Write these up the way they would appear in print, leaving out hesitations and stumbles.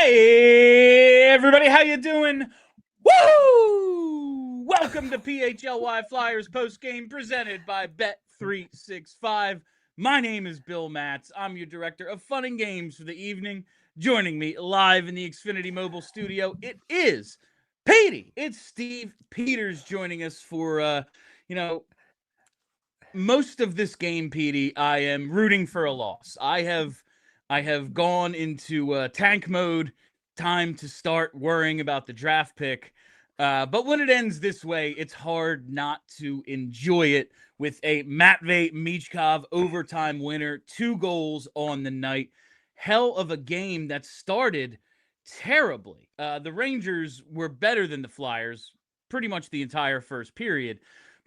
Hey, everybody, how you doing? Woo! Welcome to PHLY Flyers postgame presented by Bet365. My name is Bill Matz. I'm your director of fun and games for the evening. Joining me live in the Xfinity Mobile studio, it is Petey. It's Steve Peters joining us for, most of this game, Petey. I am rooting for a loss. I have gone into tank mode. Time to start worrying about the draft pick. But when it ends this way, it's hard not to enjoy it with a Matvei Michkov overtime winner, 2 goals on the night. Hell of a game that started terribly. The Rangers were better than the Flyers pretty much the entire first period,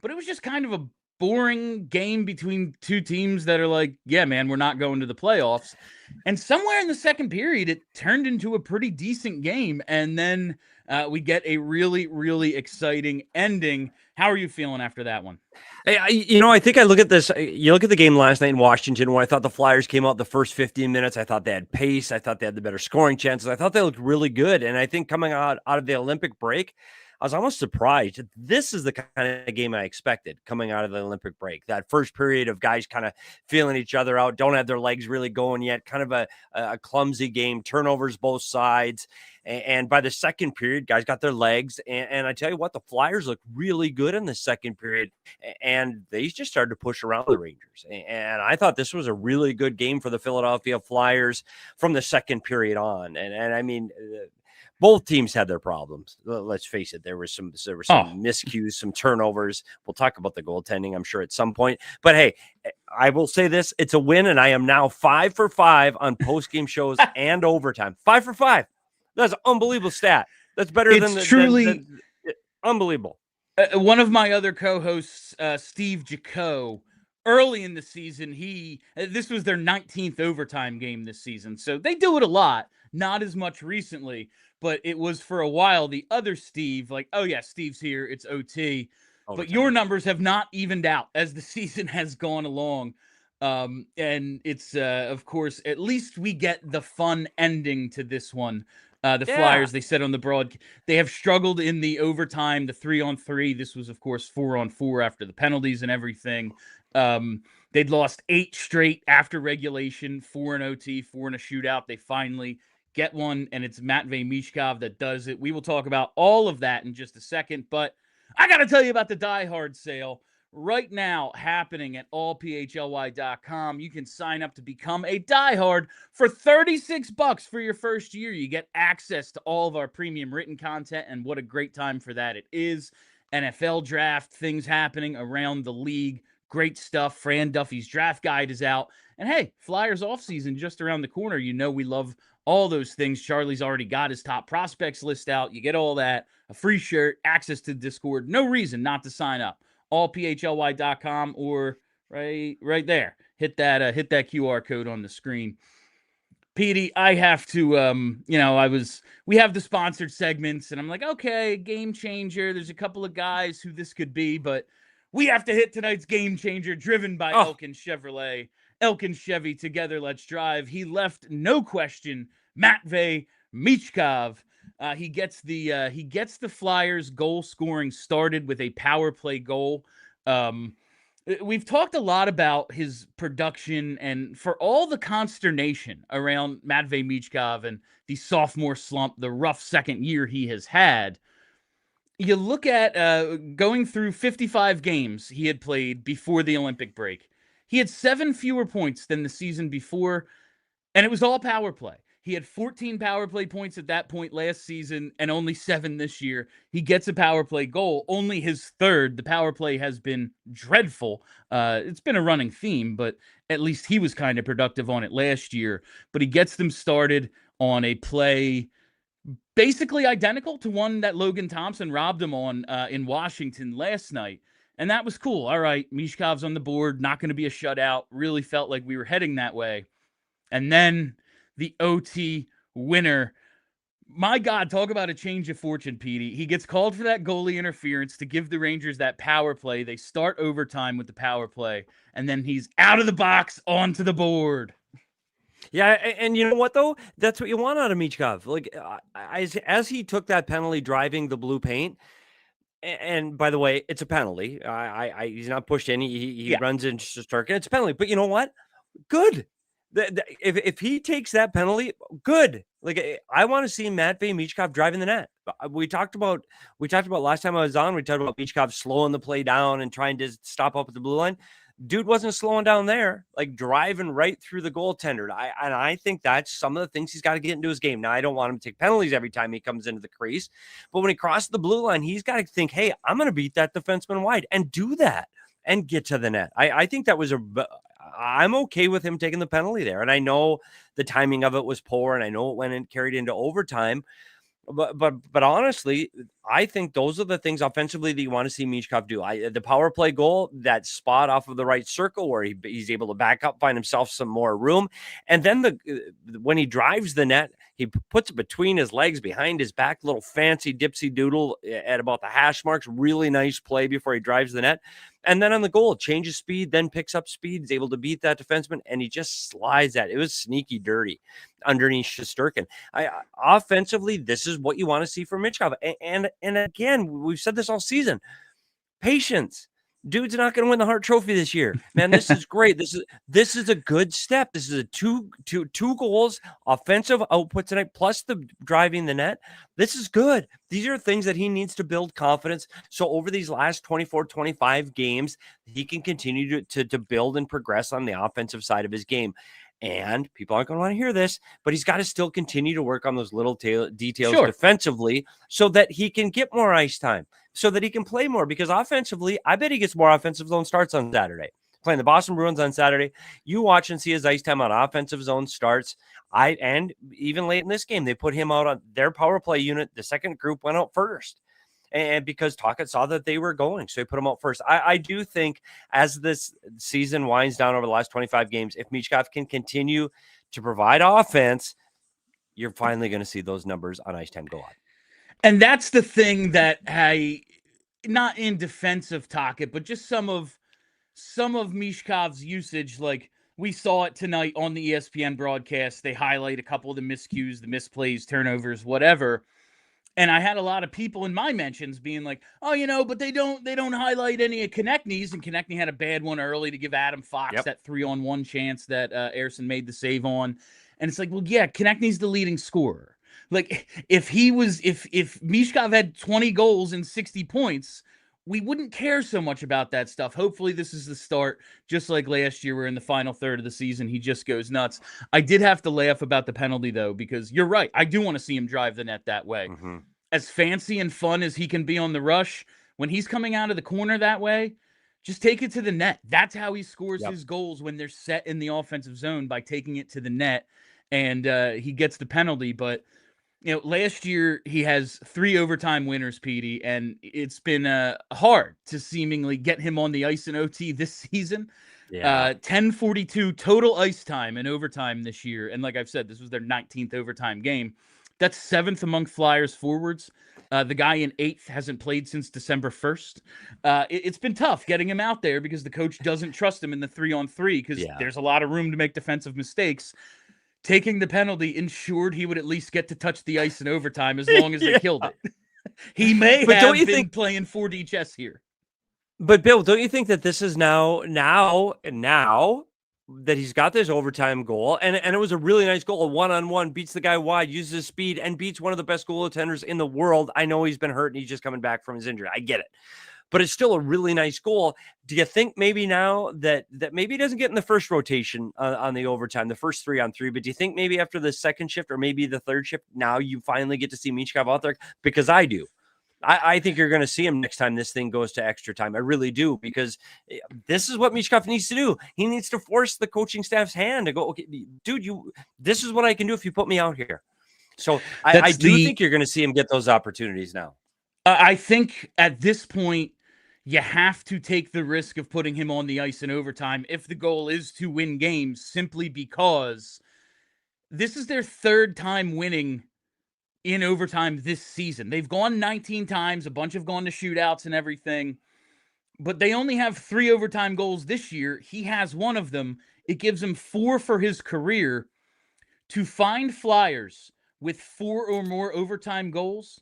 but it was just kind of a boring game between two teams that are like, yeah, man, we're not going to the playoffs. And somewhere in the second period, it turned into a pretty decent game. And then we get a really, really exciting ending. How are you feeling after that one? I think I look at this. You look at the game last night in Washington where I thought the Flyers came out the first 15 minutes. I thought they had pace. I thought they had the better scoring chances. I thought they looked really good. And I think coming out of the Olympic break, I was almost surprised. This is the kind of game I expected coming out of the Olympic break. That first period of guys kind of feeling each other out, don't have their legs really going yet, kind of a clumsy game, turnovers both sides. And by the second period, guys got their legs. And I tell you what, the Flyers looked really good in the second period. And they just started to push around the Rangers. And I thought this was a really good game for the Philadelphia Flyers from the second period on. And I mean, both teams had their problems. Let's face it. There were some miscues, some turnovers. We'll talk about the goaltending, I'm sure, at some point. But hey, I will say this: it's a win, and I am now 5 for 5 on post-game shows and overtime. 5 for 5. That's an unbelievable stat. That's better than truly unbelievable. One of my other co-hosts, Steve Jaco, early in the season, this was their 19th overtime game this season. So they do it a lot, not as much recently. But it was for a while the other Steve, like, oh, yeah, Steve's here. It's OT. But your numbers have not evened out as the season has gone along. And it's, of course, at least we get the fun ending to this one. Flyers, they said on the broad, they have struggled in the overtime, the 3-on-3. This was, of course, 4-on-4 after the penalties and everything. They'd lost 8 straight after regulation, 4 in OT, 4 in a shootout. They finally get one, and it's Matvei Michkov that does it. We will talk about all of that in just a second, but I got to tell you about the DieHard sale right now happening at allphly.com. You can sign up to become a diehard for $36 for your first year. You get access to all of our premium written content, and what a great time for that it is. NFL draft, things happening around the league, great stuff. Fran Duffy's draft guide is out. And hey, Flyers offseason just around the corner. You know we love all those things. Charlie's already got his top prospects list out. You get all that, a free shirt, access to Discord. No reason not to sign up. Allphly.com or right there. Hit that QR code on the screen. Petey, I have to, we have the sponsored segments, and I'm like, okay, game changer. There's a couple of guys who this could be, but we have to hit tonight's game changer, driven by Elkin Chevrolet. Elkin Chevy, together, let's drive. He left, no question, Matvei Michkov. He gets the Flyers goal scoring started with a power play goal. We've talked a lot about his production, and for all the consternation around Matvei Michkov and the sophomore slump, the rough second year he has had, you look at going through 55 games he had played before the Olympic break. He had 7 fewer points than the season before, and it was all power play. He had 14 power play points at that point last season and only 7 this year. He gets a power play goal, only his 3rd. The power play has been dreadful. It's been a running theme, but at least he was kind of productive on it last year. But he gets them started on a play basically identical to one that Logan Thompson robbed him on in Washington last night. And that was cool. All right, Michkov's on the board, not going to be a shutout. Really felt like we were heading that way. And then the OT winner. My God, talk about a change of fortune, Petey. He gets called for that goalie interference to give the Rangers that power play. They start overtime with the power play, and then he's out of the box onto the board. Yeah, and you know what though? That's what you want out of Michkov. Like as he took that penalty driving the blue paint, and by the way, it's a penalty. He's not pushed in. He Yeah. runs into Shesterkin. It's a penalty. But you know what? Good. If he takes that penalty, good. Like I want to see Matvei Michkov driving the net. We talked about last time I was on. We talked about Michkov slowing the play down and trying to stop up at the blue line. Dude wasn't slowing down there, like driving right through the goaltender. I think that's some of the things he's got to get into his game. Now, I don't want him to take penalties every time he comes into the crease, but when he crosses the blue line, he's got to think, hey, I'm going to beat that defenseman wide and do that and get to the net. I think that was I'm okay with him taking the penalty there. And I know the timing of it was poor, and I know it went and carried into overtime. But honestly, I think those are the things offensively that you want to see Michkov do. The power play goal, that spot off of the right circle where he's able to back up, find himself some more room. And then when he drives the net, he puts it between his legs, behind his back, little fancy dipsy doodle at about the hash marks. Really nice play before he drives the net. And then on the goal, changes speed, then picks up speed, is able to beat that defenseman, and he just slides that. It was sneaky dirty underneath Shesterkin. Offensively, this is what you want to see from Michkov. And again, we've said this all season. Patience. Dude's not going to win the Hart Trophy this year. Man, this is great. This is a good step. This is a two goals offensive output tonight, plus the driving the net. This is good. These are things that he needs to build confidence. So over these last 24, 25 games, he can continue to build and progress on the offensive side of his game. And people aren't going to want to hear this, but he's got to still continue to work on those little details defensively so that he can get more ice time, so that he can play more. Because offensively, I bet he gets more offensive zone starts on Saturday. Playing the Boston Bruins on Saturday, you watch and see his ice time on offensive zone starts. And even late in this game, they put him out on their power play unit. The second group went out first. And because Tocchet saw that they were going, so he put them out first. I do think as this season winds down over the last 25 games, if Michkov can continue to provide offense, you're finally going to see those numbers on ice time go up. And that's the thing that not in defense of Tocchet, but just some of Michkov's usage, like we saw it tonight on the ESPN broadcast. They highlight a couple of the miscues, the misplays, turnovers, whatever. And I had a lot of people in my mentions being like, oh, but they don't highlight any of Konechny's. And Konechny had a bad one early to give Adam Fox that 3-on-1 chance that Ersson made the save on. And it's like, well, yeah, Konechny's the leading scorer. Like if Michkov had 20 goals and 60 points, we wouldn't care so much about that stuff. Hopefully this is the start, just like last year, where in the final third of the season, he just goes nuts. I did have to laugh about the penalty, though, because you're right. I do want to see him drive the net that way. Mm-hmm. As fancy and fun as he can be on the rush, when he's coming out of the corner that way, just take it to the net. That's how he scores his goals, when they're set in the offensive zone, by taking it to the net, and he gets the penalty. But last year he has 3 overtime winners, Petey, and it's been hard to seemingly get him on the ice in OT this season. 10:42 total ice time in overtime this year. And like I've said, this was their 19th overtime game. That's 7th among Flyers forwards. The guy in 8th hasn't played since December 1st. It's been tough getting him out there because the coach doesn't trust him in the 3-on-3 because there's a lot of room to make defensive mistakes. Taking the penalty ensured he would at least get to touch the ice in overtime as long as they killed it. He may have been playing 4D chess here. But Bill, don't you think that this is now that he's got this overtime goal, and it was a really nice goal, 1-on-1, beats the guy wide, uses his speed, and beats one of the best goaltenders in the world. I know he's been hurt and he's just coming back from his injury. I get it. But it's still a really nice goal. Do you think maybe now that maybe he doesn't get in the first rotation on the overtime, the first 3-on-3, but do you think maybe after the second shift or maybe the third shift, now you finally get to see Michkov out there? Because I do. I think you're going to see him next time this thing goes to extra time. I really do, because this is what Michkov needs to do. He needs to force the coaching staff's hand to go, okay, dude, this is what I can do if you put me out here. So I do think you're going to see him get those opportunities now. I think at this point, you have to take the risk of putting him on the ice in overtime if the goal is to win games, simply because this is their 3rd time winning in overtime this season. They've gone 19 times. A bunch have gone to shootouts and everything, but they only have 3 overtime goals this year. He has one of them. It gives him 4 for his career. To find Flyers with 4 or more overtime goals,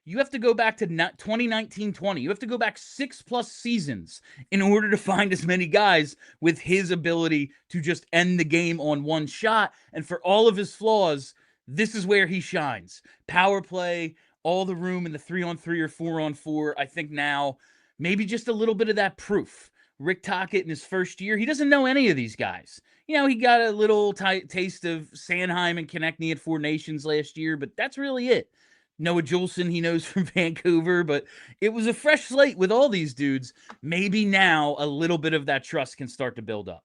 you have to go back to 2019-20. You have to go back 6+ seasons in order to find as many guys with his ability to just end the game on one shot. And for all of his flaws, this is where he shines. Power play, all the room in the 3-on-3 or 4-on-4. I think now maybe just a little bit of that proof. Rick Tocchet in his first year, he doesn't know any of these guys. You know, he got a little taste of Sanheim and Konechny at Four Nations last year, but that's really it. Noah Juleson, he knows from Vancouver, but it was a fresh slate with all these dudes. Maybe now a little bit of that trust can start to build up.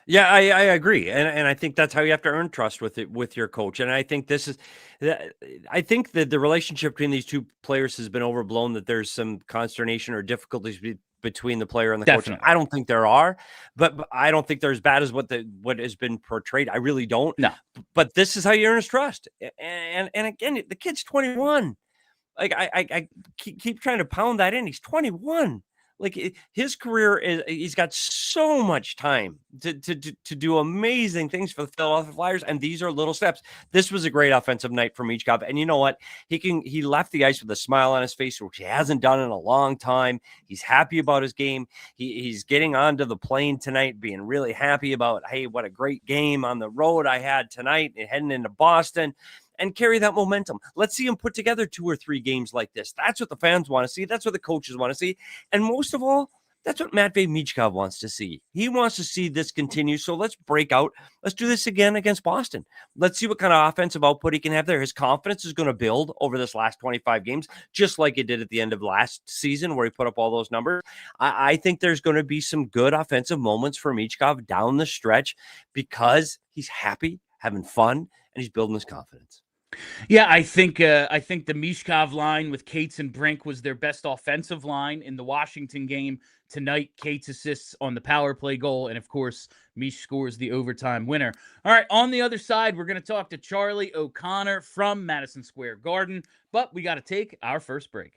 Yeah, I agree, and I think that's how you have to earn trust with your coach. And I think I think that the relationship between these two players has been overblown. That there's some consternation or difficulties between the player and the coach. I don't think there are, but I don't think they're as bad as what has been portrayed. I really don't. No, but this is how you earn his trust. And again, the kid's 21. Like I keep trying to pound that in. He's 21. Like his career he's got so much time to do amazing things for the Philadelphia Flyers, and these are little steps. This was a great offensive night for Michkov, and you know what? He left the ice with a smile on his face, which he hasn't done in a long time. He's happy about his game. He's getting onto the plane tonight, being really happy about, hey, what a great game on the road I had tonight, and heading into Boston. And carry that momentum. Let's see him put together 2 or 3 games like this. That's what the fans want to see. That's what the coaches want to see. And most of all, that's what Matvei Michkov wants to see. He wants to see this continue. So let's break out. Let's do this again against Boston. Let's see what kind of offensive output he can have there. His confidence is going to build over this last 25 games, just like it did at the end of last season where he put up all those numbers. I think there's going to be some good offensive moments for Michkov down the stretch because he's happy, having fun, and he's building his confidence. Yeah, I think the Michkov line with Cates and Brink was their best offensive line in the Washington game tonight. Cates assists on the power play goal, and of course, Mish scores the overtime winner. All right, on the other side, we're going to talk to Charlie O'Connor from Madison Square Garden, but we got to take our first break.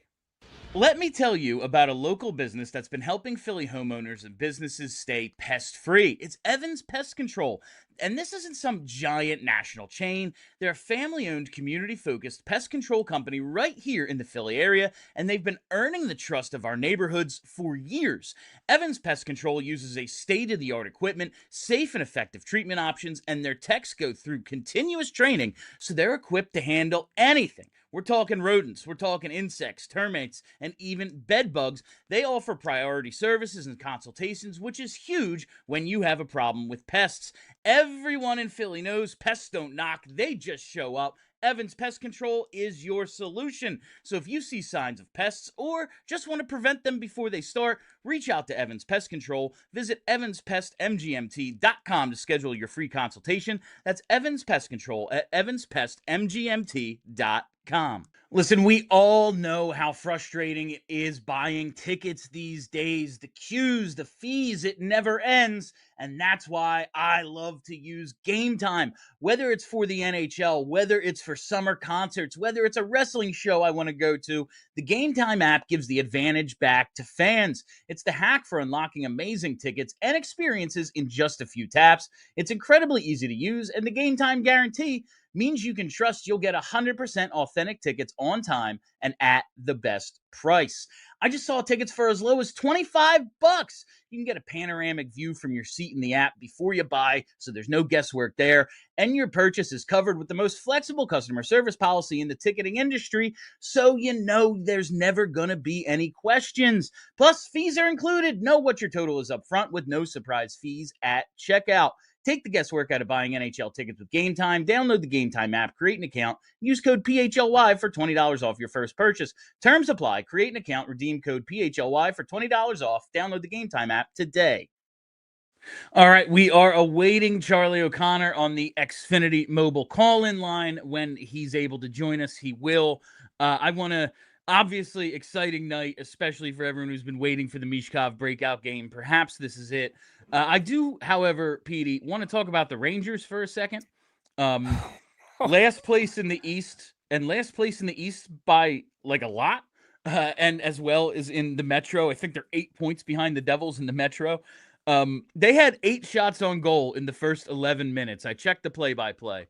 Let me tell you about a local business that's been helping Philly homeowners and businesses stay pest-free. It's Evans Pest Control. And this isn't some giant national chain. They're a family-owned, community-focused pest control company right here in the Philly area, and they've been earning the trust of our neighborhoods for years. Evans Pest Control uses a state-of-the-art equipment, safe and effective treatment options, and their techs go through continuous training so they're equipped to handle anything. We're talking rodents, we're talking insects, termites, and even bed bugs. They offer priority services and consultations, which is huge when you have a problem with pests. Everyone in Philly knows pests don't knock, they just show up. Evans Pest Control is your solution. So if you see signs of pests or just want to prevent them before they start, reach out to Evans Pest Control. Visit evanspestmgmt.com to schedule your free consultation. That's Evans Pest Control at evanspestmgmt.com. Listen, we all know how frustrating it is buying tickets these days. The queues, the fees, it never ends. And that's why I love to use Game Time. Whether it's for the NHL, whether it's for summer concerts, whether it's a wrestling show I want to go to, the Game Time app gives the advantage back to fans. It's the hack for unlocking amazing tickets and experiences in just a few taps. It's incredibly easy to use, and the Game Time guarantee means you can trust you'll get 100% authentic tickets on time and at the best price. I just saw tickets for as low as $25. You can get a panoramic view from your seat in the app before you buy, so there's no guesswork there. And your purchase is covered with the most flexible customer service policy in the ticketing industry, so you know there's never going to be any questions. Plus, fees are included. Know what your total is up front with no surprise fees at checkout. Take the guesswork out of buying NHL tickets with Game Time. Download the Game Time app, create an account, use code PHLY for $20 off your first purchase. Terms apply. Create an account, redeem code PHLY for $20 off. Download the Game Time app today. All right, we are awaiting Charlie O'Connor on the Xfinity mobile call-in line. When he's able to join us, he will. I want to... Obviously, exciting night, especially for everyone who's been waiting for the Michkov breakout game. Perhaps this is it. I do, however, Petey, want to talk about the Rangers for a second. Last place in the East, and last place in the East by like a lot, and as well as in the Metro. I think they're 8 points behind the Devils in the Metro. They had 8 shots on goal in the first 11 minutes. I checked the play-by-play.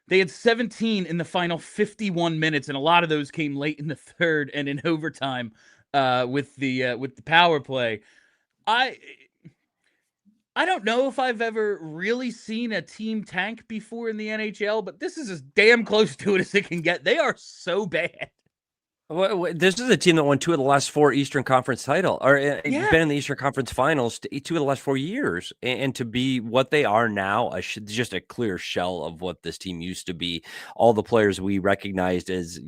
They had 17 in the final 51 minutes, and a lot of those came late in the third and in overtime with the power play. I don't know if I've ever really seen a team tank before in the NHL, but this is as damn close to it as it can get. They are so bad. Well, this is a team that won 2 of the last 4 Eastern Conference title, or Yeah. been in the Eastern Conference Finals 2 of the last 4 years, and to be what they are now, just a clear shell of what this team used to be. All the players we recognized as,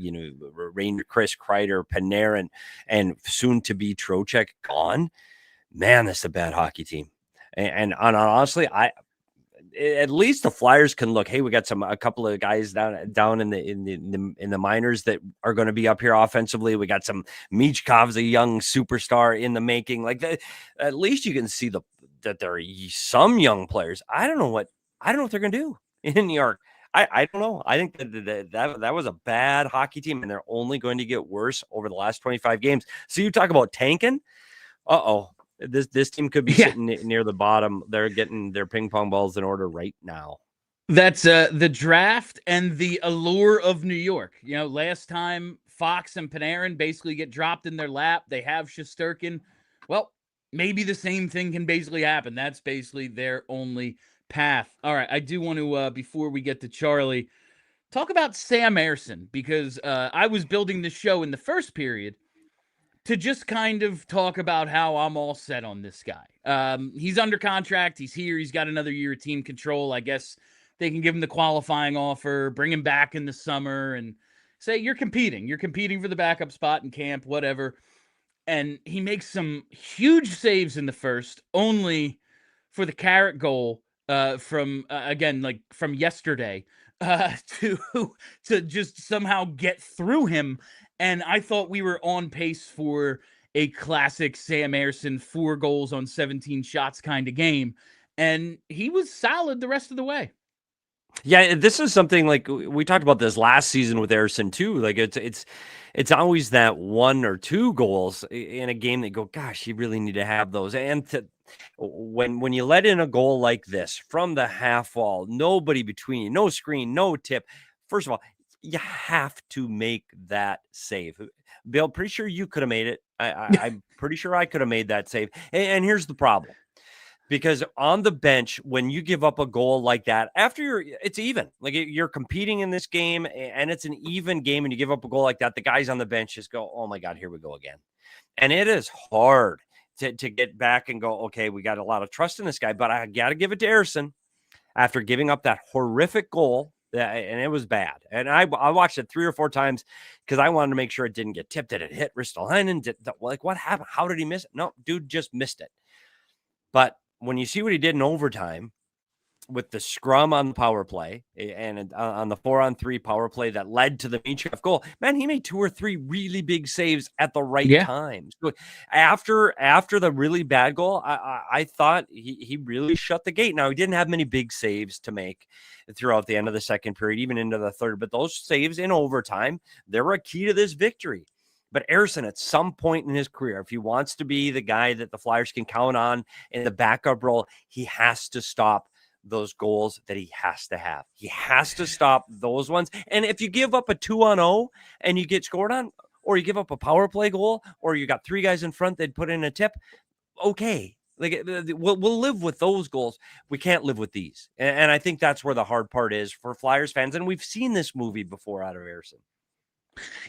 Rainer, Chris Kreider, Panarin, and soon to be Trocheck gone. Man, that's a bad hockey team. And honestly, at least the Flyers can look. Hey, we got a couple of guys down in the minors that are going to be up here offensively. We got some Michkov's a young superstar in the making. Like that, at least you can see that there are some young players. I don't know what they're going to do in New York. I don't know. I think that was a bad hockey team, and they're only going to get worse over the last 25 games. So you talk about tanking. This team could be sitting near the bottom. They're getting their ping pong balls in order right now. That's the draft and the allure of New York. Last time Fox and Panarin basically get dropped in their lap. They have Shesterkin. Well, maybe the same thing can basically happen. That's basically their only path. All right, I do want to, before we get to Charlie, talk about Sam Ersson, because I was building the show in the first period to just kind of talk about how I'm all set on this guy. He's under contract. He's here. He's got another year of team control. I guess they can give him the qualifying offer, bring him back in the summer, and say, you're competing. You're competing for the backup spot in camp, whatever. And he makes some huge saves in the first, only for the carrot goal from yesterday to just somehow get through him. And I thought we were on pace for a classic Sam Ersson 4 goals on 17 shots kind of game. And he was solid the rest of the way. Yeah, this is something like we talked about this last season with Ersson too. Like it's always that 1 or 2 goals in a game that go, gosh, you really need to have those. And when you let in a goal like this from the half wall, nobody between you, no screen, no tip. First of all, you have to make that save. Bill, pretty sure you could have made it. I'm pretty sure I could have made that save. And here's the problem. Because on the bench, when you give up a goal like that, it's even. Like you're competing in this game, and it's an even game, and you give up a goal like that, the guys on the bench just go, oh my God, here we go again. And it is hard to get back and go, okay, we got a lot of trust in this guy, but I got to give it to Ersson after giving up that horrific goal. And it was bad. And I watched it 3 or 4 times because I wanted to make sure it didn't get tipped. Did it hit Ristolainen? Like, what happened? How did he miss it? No, dude just missed it. But when you see what he did in overtime with the scrum on the power play and on the 4-on-3 power play that led to the Michkov goal, man, he made 2 or 3 really big saves at the right time. So after the really bad goal, I thought he really shut the gate. Now, he didn't have many big saves to make throughout the end of the second period, even into the third, but those saves in overtime, they were a key to this victory. But Ersson, at some point in his career, if he wants to be the guy that the Flyers can count on in the backup role, he has to stop those goals that he has to have. He has to stop those ones. And if you give up a 2-on-0 and you get scored on, or you give up a power play goal, or you got 3 guys in front that put in a tip, okay. Like we'll live with those goals. We can't live with these. And I think that's where the hard part is for Flyers fans. And we've seen this movie before out of Ersson.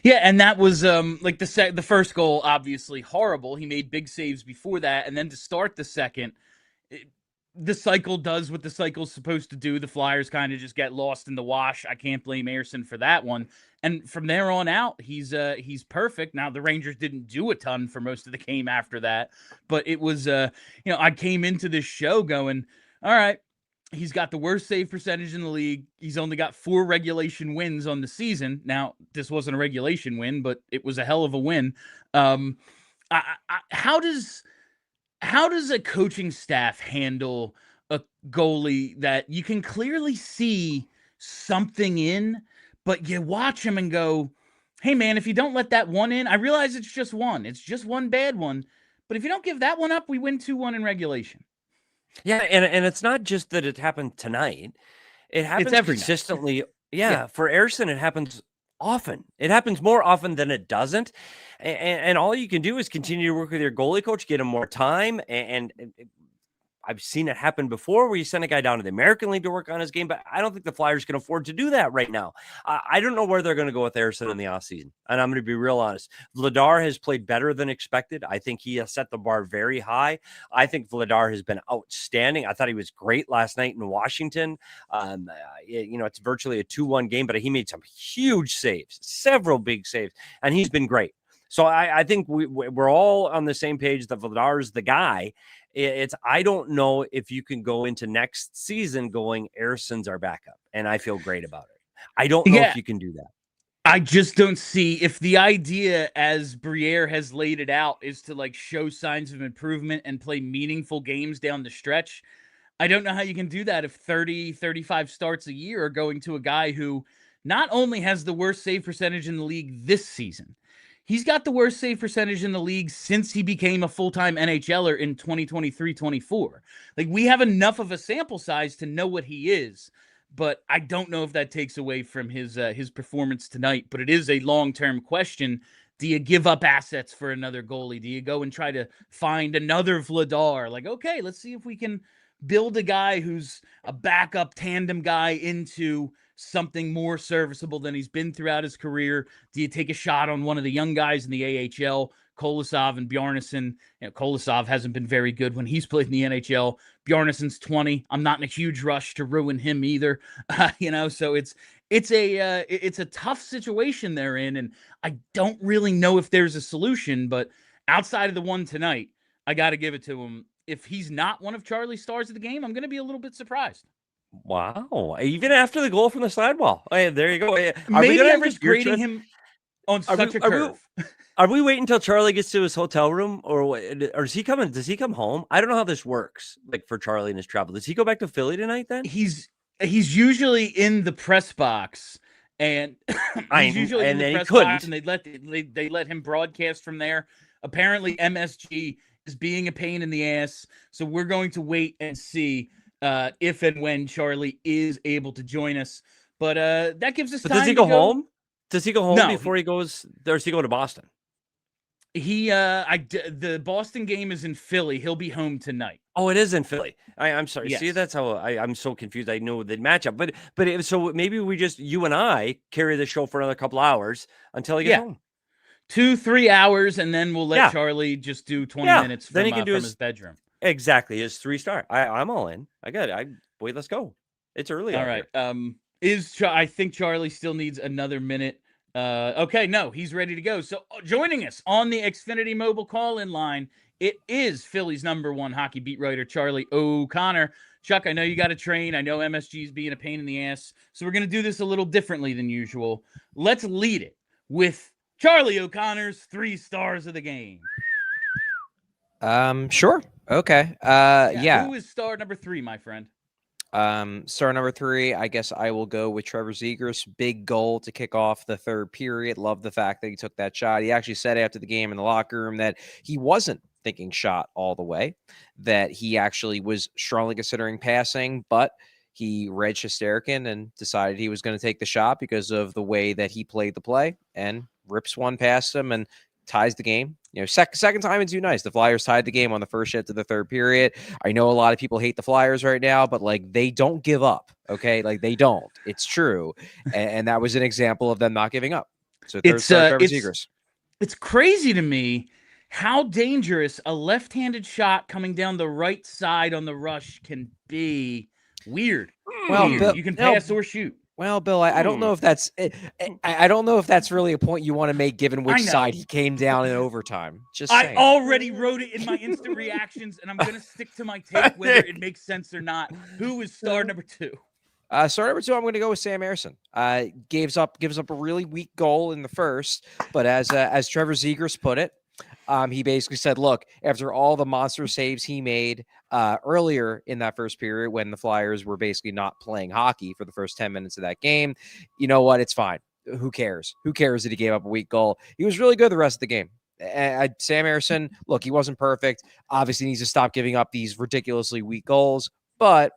Yeah, and that was like the first goal, obviously horrible. He made big saves before that, and then to start the second, the cycle does what the cycle's supposed to do. The Flyers kind of just get lost in the wash. I can't blame Ersson for that one. And from there on out, he's perfect. Now, the Rangers didn't do a ton for most of the game after that, but it was I came into this show going, all right, he's got the worst save percentage in the league. He's only got 4 regulation wins on the season. Now, this wasn't a regulation win, but it was a hell of a win. How does a coaching staff handle a goalie that you can clearly see something in, but you watch him and go, hey, man, if you don't let that one in, I realize it's just one. It's just one bad one. But if you don't give that one up, we win 2-1 in regulation. Yeah, and it's not just that it happened tonight. It happens consistently. Yeah, for Ersson, it happens often. It happens more often than it doesn't. And all you can do is continue to work with your goalie coach, get him more time. And I've seen it happen before where you send a guy down to the American League to work on his game, but I don't think the Flyers can afford to do that right now. I don't know where they're going to go with Ersson in the offseason. And I'm going to be real honest. Vladar has played better than expected. I think he has set the bar very high. I think Vladar has been outstanding. I thought he was great last night in Washington. It's virtually a 2-1 game, but he made some huge saves, several big saves, and he's been great. So I think we're all on the same page that Vladar is the guy. I don't know if you can go into next season going Ersson's our backup, and I feel great about it. I don't know if you can do that. I just don't see if the idea, as Briere has laid it out, is to like show signs of improvement and play meaningful games down the stretch. I don't know how you can do that if 30, 35 starts a year are going to a guy who not only has the worst save percentage in the league this season, he's got the worst save percentage in the league since he became a full-time NHLer in 2023-24. Like, we have enough of a sample size to know what he is, but I don't know if that takes away from his performance tonight. But it is a long-term question. Do you give up assets for another goalie? Do you go and try to find another Vladar? Like, okay, let's see if we can build a guy who's a backup tandem guy into something more serviceable than he's been throughout his career. Do you take a shot on one of the young guys in the AHL, Kolosov and Bjarnason? Kolosov hasn't been very good when he's played in the NHL. Bjarnason's 20. I'm not in a huge rush to ruin him either. So it's a tough situation they're in, and I don't really know if there's a solution. But outside of the one tonight, I got to give it to him. If he's not one of Charlie's stars of the game, I'm going to be a little bit surprised. Wow. Even after the goal from the sidewall. Hey, there you go. Maybe I'm just grading him on such a curve. Are we waiting until Charlie gets to his hotel room, or does he come home? I don't know how this works, like for Charlie and his travel. Does he go back to Philly tonight then? He's usually in the press box, and he's usually in the press box, and they let him broadcast from there. Apparently MSG is being a pain in the ass, so we're going to wait and see if and when Charlie is able to join us. But that gives us time. Does he go home? Does he go home before he goes? Or does he go to Boston? The Boston game is in Philly. He'll be home tonight. Oh, it is in Philly. I'm sorry. Yes. See, that's how I'm so confused. I know the matchup, but so maybe you and I carry the show for another couple hours until he gets home. 2-3 hours, and then we'll let Charlie just do 20 minutes from, then he can do his bedroom. Exactly. His 3-star. I'm all in. I got it. Wait, let's go. It's early. All right. Here. I think Charlie still needs another minute. Okay, no, he's ready to go. So joining us on the Xfinity mobile call-in line, it is Philly's #1 hockey beat writer, Charlie O'Connor. Chuck, I know you got to train. I know MSG is being a pain in the ass. So we're going to do this a little differently than usual. Let's lead it with Charlie O'Connor's 3 stars of the game. Sure. Okay. Who is star number 3, my friend? Star number 3, I guess I will go with Trevor Zegras. Big goal to kick off the third period. Love the fact that he took that shot. He actually said after the game in the locker room that he wasn't thinking shot all the way, that he actually was strongly considering passing, but he read Shesterkin and decided he was going to take the shot because of the way that he played the play, and rips one past him and ties the game. Second time in 2 nights, the Flyers tied the game on the first shift of the third period. I know a lot of people hate the Flyers right now, but they don't give up. Okay. They don't. It's true. And that was an example of them not giving up. So it's crazy to me how dangerous a left-handed shot coming down the right side on the rush can be. Weird. Well, Bill, you can pass or shoot. Well, Bill, I don't know if that's I don't know if that's really a point you want to make given which side he came down in overtime. I already wrote it in my instant reactions, and I'm going to stick to my take whether it makes sense or not. Who is star number 2? Star number 2, I'm going to go with Sam Ersson. Gives up a really weak goal in the first, but as Trevor Zegras put it, he basically said, look, after all the monster saves he made earlier in that first period when the Flyers were basically not playing hockey for the first 10 minutes of that game, you know what? It's fine. Who cares? Who cares that he gave up a weak goal? He was really good the rest of the game. Sam Ersson, look, he wasn't perfect. Obviously needs to stop giving up these ridiculously weak goals. But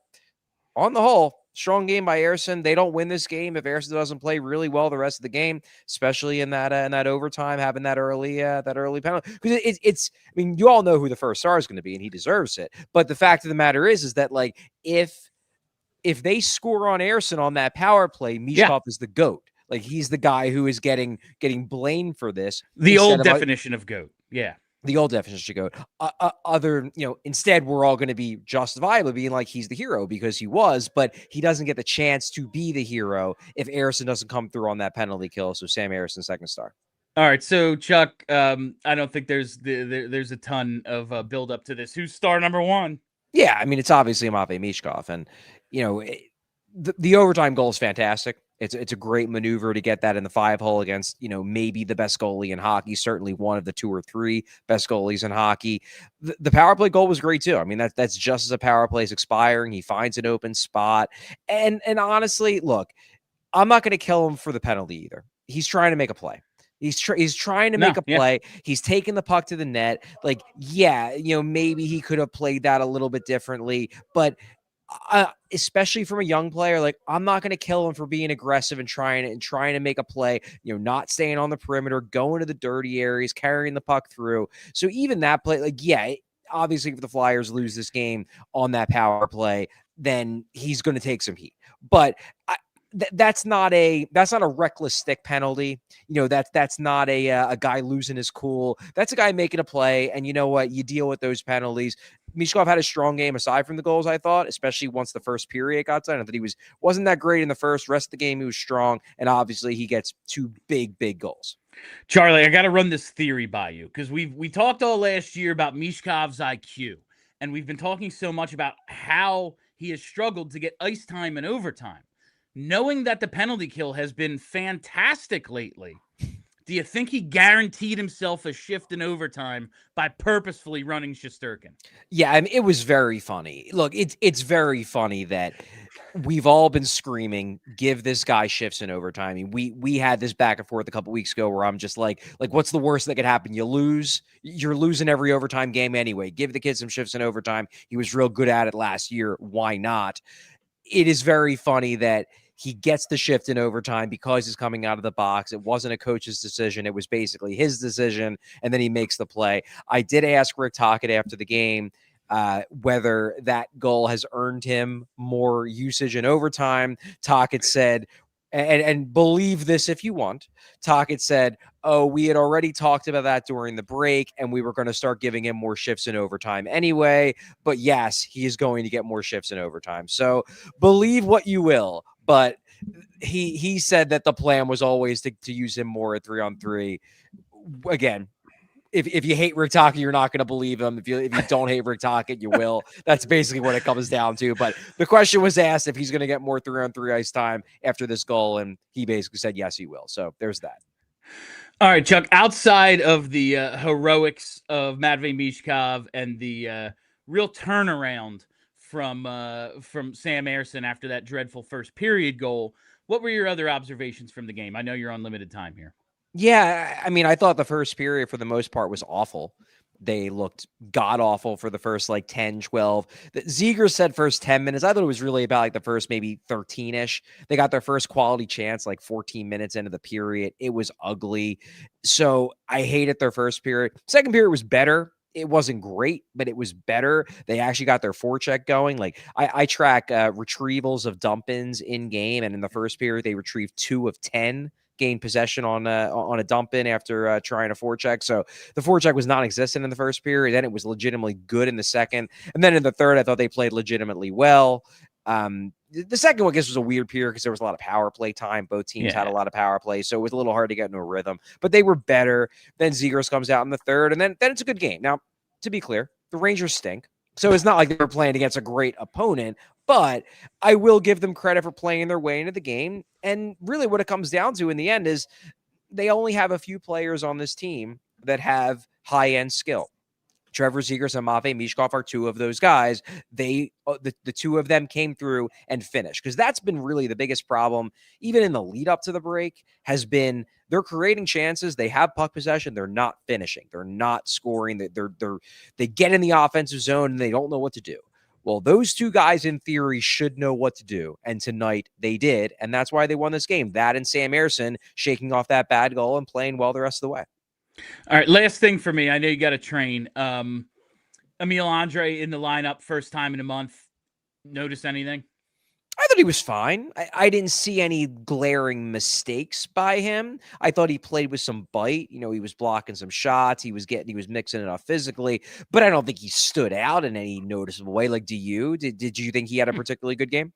on the whole, Strong game by Ersson. They don't win this game if Ersson doesn't play really well the rest of the game, especially in that overtime, having that early penalty. Because it's I mean, you all know who the first star is going to be, and he deserves it. But the fact of the matter is that like if they score on Ersson on that power play, Michkov is the GOAT. Like he's the guy who is getting blamed for this. The old definition of GOAT. Yeah. The old definition of GOAT. Instead, we're all going to be justifiably being like he's the hero because he was, but he doesn't get the chance to be the hero if Ersson doesn't come through on that penalty kill. So Sam Ersson, second star. All right, so Chuck, I don't think there's a ton of build up to this. Who's star number one? Yeah, I mean it's obviously Matvei Michkov, and the overtime goal is fantastic. It's a great maneuver to get that in the 5-hole against, maybe the best goalie in hockey, certainly one of the 2 or 3 best goalies in hockey. The power play goal was great too. I mean, that's just as a power play is expiring. He finds an open spot. And honestly, look, I'm not going to kill him for the penalty either. He's trying to make a play. He's trying to make a play. Yeah. He's taking the puck to the net. Like, yeah, maybe he could have played that a little bit differently, but especially from a young player, like I'm not going to kill him for being aggressive and trying to make a play, not staying on the perimeter, going to the dirty areas, carrying the puck through. So even that play, like, yeah, obviously if the Flyers lose this game on that power play, then he's going to take some heat. But that's not a reckless stick penalty. That's not a guy losing his cool. That's a guy making a play. And you know what? You deal with those penalties. Michkov had a strong game aside from the goals, I thought, especially once the first period got done. I thought he wasn't that great in the first. Rest of the game, he was strong. And obviously he gets 2 big goals. Charlie, I got to run this theory by you because we talked all last year about Michkov's IQ. And we've been talking so much about how he has struggled to get ice time and overtime. Knowing that the penalty kill has been fantastic lately, do you think he guaranteed himself a shift in overtime by purposefully running Shesterkin? Yeah, I mean, it was very funny. Look, it's very funny that we've all been screaming, give this guy shifts in overtime. I mean, we had this back and forth a couple weeks ago where I'm just like, what's the worst that could happen? You lose. You're losing every overtime game anyway. Give the kid some shifts in overtime. He was real good at it last year. Why not? It is very funny that he gets the shift in overtime because he's coming out of the box. It wasn't a coach's decision. It was basically his decision, and then he makes the play. I did ask Rick Tocchet after the game whether that goal has earned him more usage in overtime. Tocchet said, and believe this if you want, Tocchet said, we had already talked about that during the break, and we were going to start giving him more shifts in overtime anyway. But yes, he is going to get more shifts in overtime. So believe what you will. But he said that the plan was always to use him more at 3-on-3. Again, if you hate Rick Tocchet, you're not going to believe him. If you don't hate Rick Tocchet, you will. That's basically what it comes down to. But the question was asked if he's going to get more 3-on-3 ice time after this goal, and he basically said yes, he will. So there's that. All right, Chuck. Outside of the heroics of Matvei Michkov and the real turnaround from Sam Ersson after that dreadful first period goal, what were your other observations from the game? I know you're on limited time here. Yeah, I mean, I thought the first period for the most part was awful. They looked god-awful for the first 10, 12. Zegras said first 10 minutes. I thought it was really about the first maybe 13-ish. They got their first quality chance 14 minutes into the period. It was ugly. So I hated their first period. Second period was better. It wasn't great, but it was better. They actually got their forecheck going. I track retrievals of dump-ins in game, and in the first period, they retrieved 2 of 10 gained possession on a dump-in after trying a forecheck. So the forecheck was non-existent in the first period. Then it was legitimately good in the second. And then in the third, I thought they played legitimately well. The second one, I guess, was a weird period because there was a lot of power play time. Both teams had a lot of power play, so it was a little hard to get into a rhythm. But they were better. Then Zegras comes out in the third, and then it's a good game. Now, to be clear, the Rangers stink. So it's not like they were playing against a great opponent, but I will give them credit for playing their way into the game. And really what it comes down to in the end is they only have a few players on this team that have high-end skill. Trevor Zegras and Matvei Michkov are 2 of those guys. The 2 of them came through and finished, because that's been really the biggest problem, even in the lead up to the break, has been they're creating chances. They have puck possession. They're not finishing. They're not scoring. They get in the offensive zone and they don't know what to do. Well, those two guys in theory should know what to do. And tonight they did. And that's why they won this game. That and Sam Ersson shaking off that bad goal and playing well the rest of the way. All right, last thing for me. I know you got to train. Emil Andre in the lineup, first time in a month. Notice anything? I thought he was fine. I didn't see any glaring mistakes by him. I thought he played with some bite. You know, he was blocking some shots. He was mixing it up physically, but I don't think he stood out in any noticeable way. Like, do you? Did you think he had a particularly good game?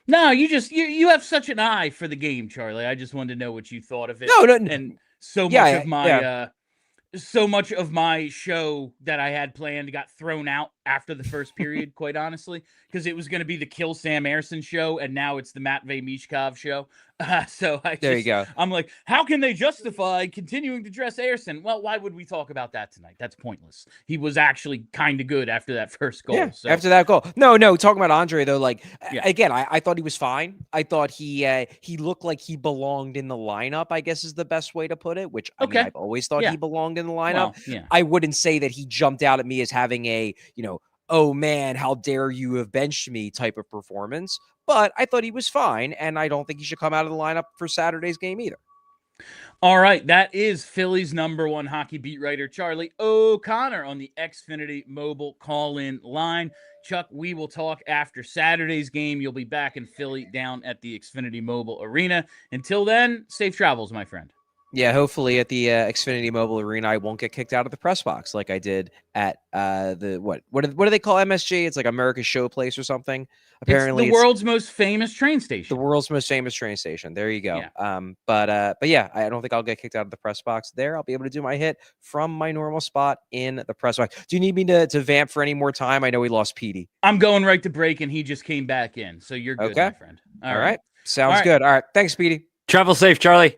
No, you have such an eye for the game, Charlie. I just wanted to know what you thought of it. No. And so much of my show that I had planned got thrown out after the first period, quite honestly, because it was going to be the Kill Sam Ersson show, and now it's the Matvei Michkov show. There you go. I'm like, how can they justify continuing to dress Ersson? Well, why would we talk about that tonight? That's pointless. He was actually kind of good after that first goal. Yeah, so. after that goal. No, talking about Andre, though, again, I thought he was fine. I thought he looked like he belonged in the lineup, I guess is the best way to put it, which I mean, I've always thought he belonged in the lineup. Well, I wouldn't say that he jumped out at me as having a, oh man, how dare you have benched me type of performance. But I thought he was fine, and I don't think he should come out of the lineup for Saturday's game either. All right, that is Philly's #1 hockey beat writer, Charlie O'Connor, on the Xfinity mobile call-in line. Chuck, we will talk after Saturday's game. You'll be back in Philly down at the Xfinity Mobile Arena. Until then, safe travels, my friend. Yeah, hopefully at the Xfinity Mobile Arena, I won't get kicked out of the press box like I did at what do they call MSG? It's like America's Showplace or something. Apparently, it's the world's most famous train station. The world's most famous train station. There you go. Yeah. But yeah, I don't think I'll get kicked out of the press box there. I'll be able to do my hit from my normal spot in the press box. Do you need me to vamp for any more time? I know we lost Petey. I'm going right to break, and he just came back in, so you're good, my friend. All right. Sounds good. All right. Thanks, Petey. Travel safe, Charlie.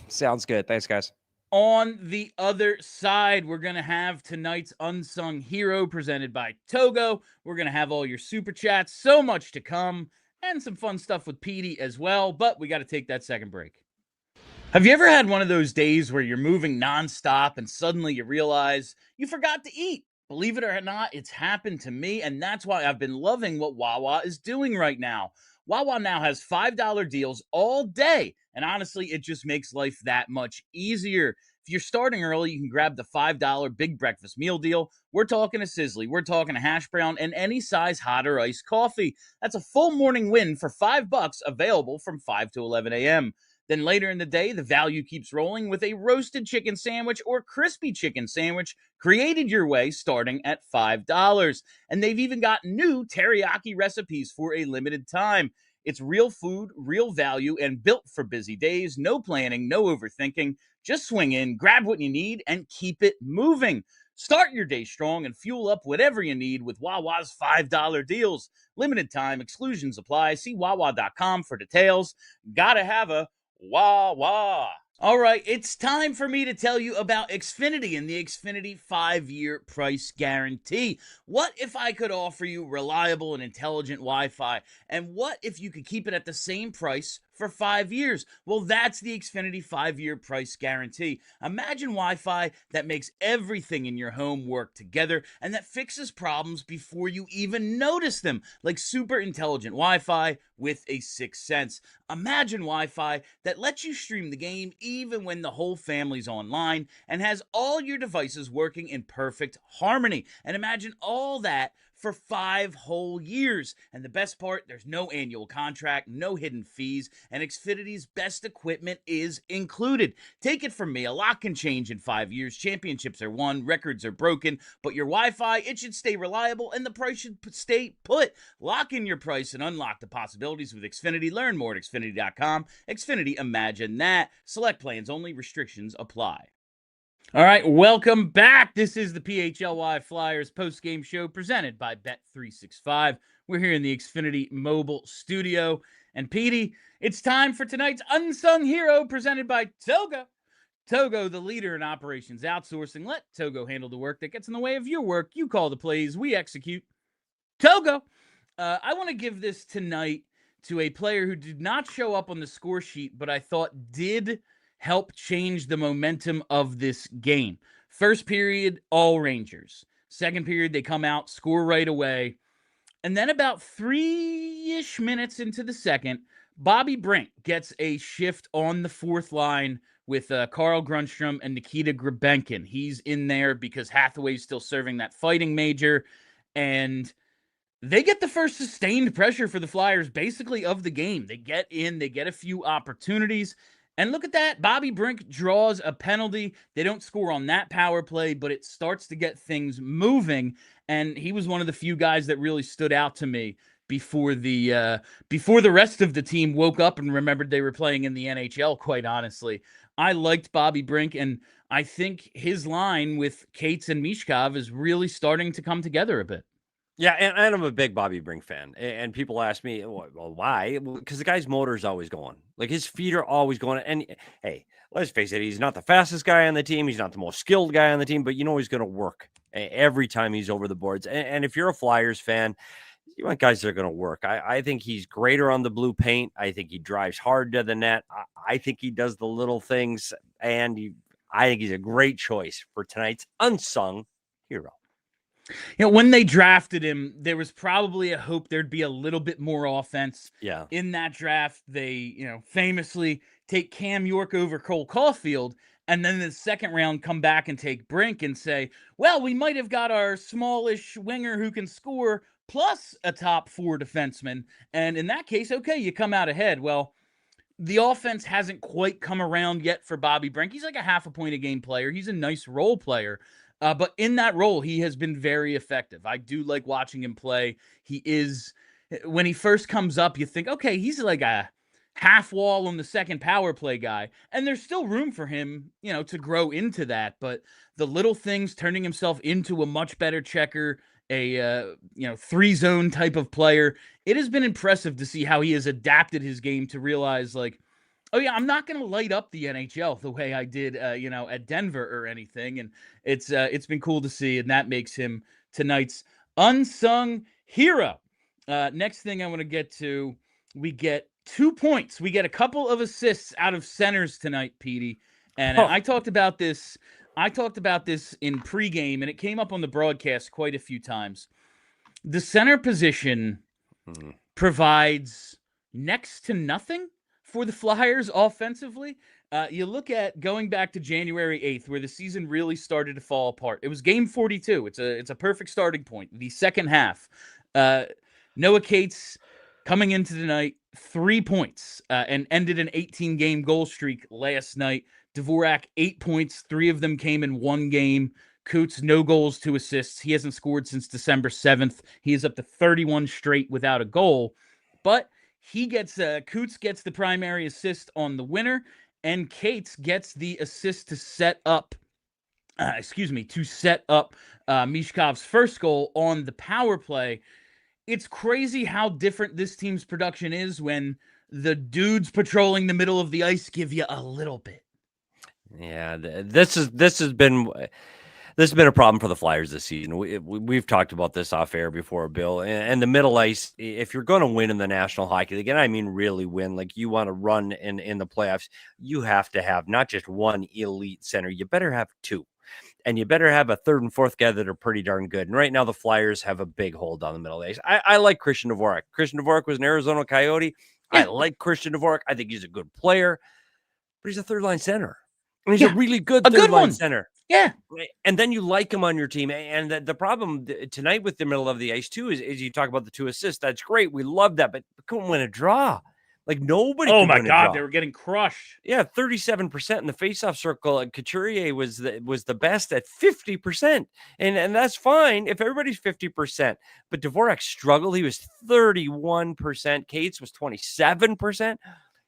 Sounds good. Thanks, guys. On the other side, we're going to have tonight's Unsung Hero presented by Togo. We're going to have all your super chats, so much to come, and some fun stuff with Petey as well, but we got to take that second break. Have you ever had one of those days where you're moving nonstop and suddenly you realize you forgot to eat? Believe it or not, it's happened to me, and that's why I've been loving what Wawa is doing right now. Wawa now has $5 deals all day, and honestly, it just makes life that much easier. If you're starting early, you can grab the $5 big breakfast meal deal. We're talking a sizzly, we're talking a hash brown, and any size hot or iced coffee. That's a full morning win for $5, available from 5 to 11 a.m. Then later in the day, the value keeps rolling with a roasted chicken sandwich or crispy chicken sandwich created your way starting at $5. And they've even got new teriyaki recipes for a limited time. It's real food, real value, and built for busy days. No planning, no overthinking. Just swing in, grab what you need, and keep it moving. Start your day strong and fuel up whatever you need with Wawa's $5 deals. Limited time, exclusions apply. See Wawa.com for details. Gotta have a Wawa. All right, it's time for me to tell you about Xfinity and the Xfinity 5-year price guarantee. What if I could offer you reliable and intelligent Wi-Fi? And what if you could keep it at the same price for 5 years? Well, that's the Xfinity 5-year price guarantee. Imagine Wi-Fi that makes everything in your home work together and that fixes problems before you even notice them, like super intelligent Wi-Fi with a 6th sense. Imagine Wi-Fi that lets you stream the game even when the whole family's online and has all your devices working in perfect harmony. And imagine all that for 5 whole years. And the best part, there's no annual contract, no hidden fees, and Xfinity's best equipment is included. Take it from me, a lot can change in 5 years. Championships are won, records are broken, but your Wi-Fi, it should stay reliable and the price should stay put. Lock in your price and unlock the possibilities with Xfinity. Learn more at Xfinity.com. Xfinity, imagine that. Select plans only, restrictions apply. All right, welcome back. This is the PHLY Flyers post-game show presented by Bet365. We're here in the Xfinity mobile studio. And Petey, it's time for tonight's Unsung Hero presented by Togo. Togo, the leader in operations outsourcing. Let Togo handle the work that gets in the way of your work. You call the plays, we execute. Togo. I want to give this tonight to a player who did not show up on the score sheet, but I thought did help change the momentum of this game. First period, all Rangers. Second period, they come out, score right away. And then about 3-ish minutes into the second, Bobby Brink gets a shift on the fourth line with Carl Grundstrom and Nikita Grabenkin. He's in there because Hathaway's still serving that fighting major. And they get the first sustained pressure for the Flyers basically of the game. They get in, they get a few opportunities. And look at that. Bobby Brink draws a penalty. They don't score on that power play, but it starts to get things moving. And he was one of the few guys that really stood out to me before the rest of the team woke up and remembered they were playing in the NHL, quite honestly. I liked Bobby Brink, and I think his line with Cates and Michkov is really starting to come together a bit. Yeah, and I'm a big Bobby Brink fan. And people ask me, well, why? Because the guy's motor is always going. Like, his feet are always going. And, hey, let's face it, he's not the fastest guy on the team. He's not the most skilled guy on the team, but you know he's going to work every time he's over the boards. And if you're a Flyers fan, you want guys that are going to work. I think he's greater on the blue paint. I think he drives hard to the net. I think he does the little things. And I think he's a great choice for tonight's unsung hero. You know, when they drafted him, there was probably a hope there'd be a little bit more offense. Yeah. In that draft, they, famously take Cam York over Cole Caulfield, and then in the second round come back and take Brink and say, well, we might have got our smallish winger who can score plus a top 4 defenseman. And in that case, okay, you come out ahead. Well, the offense hasn't quite come around yet for Bobby Brink. He's like a half a point a game player. He's a nice role player. But in that role, he has been very effective. I do like watching him play. He is, when he first comes up, you think, okay, he's like a half wall on the second power play guy. And there's still room for him, to grow into that. But the little things, turning himself into a much better checker, a 3-zone type of player, it has been impressive to see how he has adapted his game to realize, like, oh yeah, I'm not going to light up the NHL the way I did, at Denver or anything. And it's been cool to see, and that makes him tonight's unsung hero. Next thing I want to get to, we get 2 points. We get a couple of assists out of centers tonight, Petey. And I talked about this. I talked about this in pregame, and it came up on the broadcast quite a few times. The center position provides next to nothing for the Flyers offensively. You look at going back to January 8th, where the season really started to fall apart. It was game 42. It's a perfect starting point. The second half. Noah Cates coming into the night, 3 points, and ended an 18-game goal streak last night. Dvorak, 8 points. 3 of them came in one game. Coots, no goals, 2 assists. He hasn't scored since December 7th. He is up to 31 straight without a goal. But he gets Coots gets the primary assist on the winner, and Cates gets the assist to set up Michkov's first goal on the power play. It's crazy how different this team's production is when the dudes patrolling the middle of the ice give you a little bit. Yeah, this has been a problem for the Flyers this season. We've talked about this off air before, Bill. And the middle ice, if you're going to win in the National Hockey League, and I mean really win, like you want to run in the playoffs, you have to have not just one elite center. You better have 2. And you better have a third and fourth guy that are pretty darn good. And right now the Flyers have a big hold on the middle of the ice. I like Christian Dvorak. Christian Dvorak was an Arizona Coyote. Yeah. I like Christian Dvorak. I think he's a good player, but he's a third-line center. And he's a really good third-line center. Yeah. And then you like him on your team. And the problem tonight with the middle of the ice, too, is you talk about the 2 assists. That's great. We love that. But couldn't win a draw. Like, nobody could win a draw. They were getting crushed. Yeah, 37% in the faceoff circle. And Couturier was the best at 50%. And that's fine if everybody's 50%. But Dvorak struggled. He was 31%. Cates was 27%.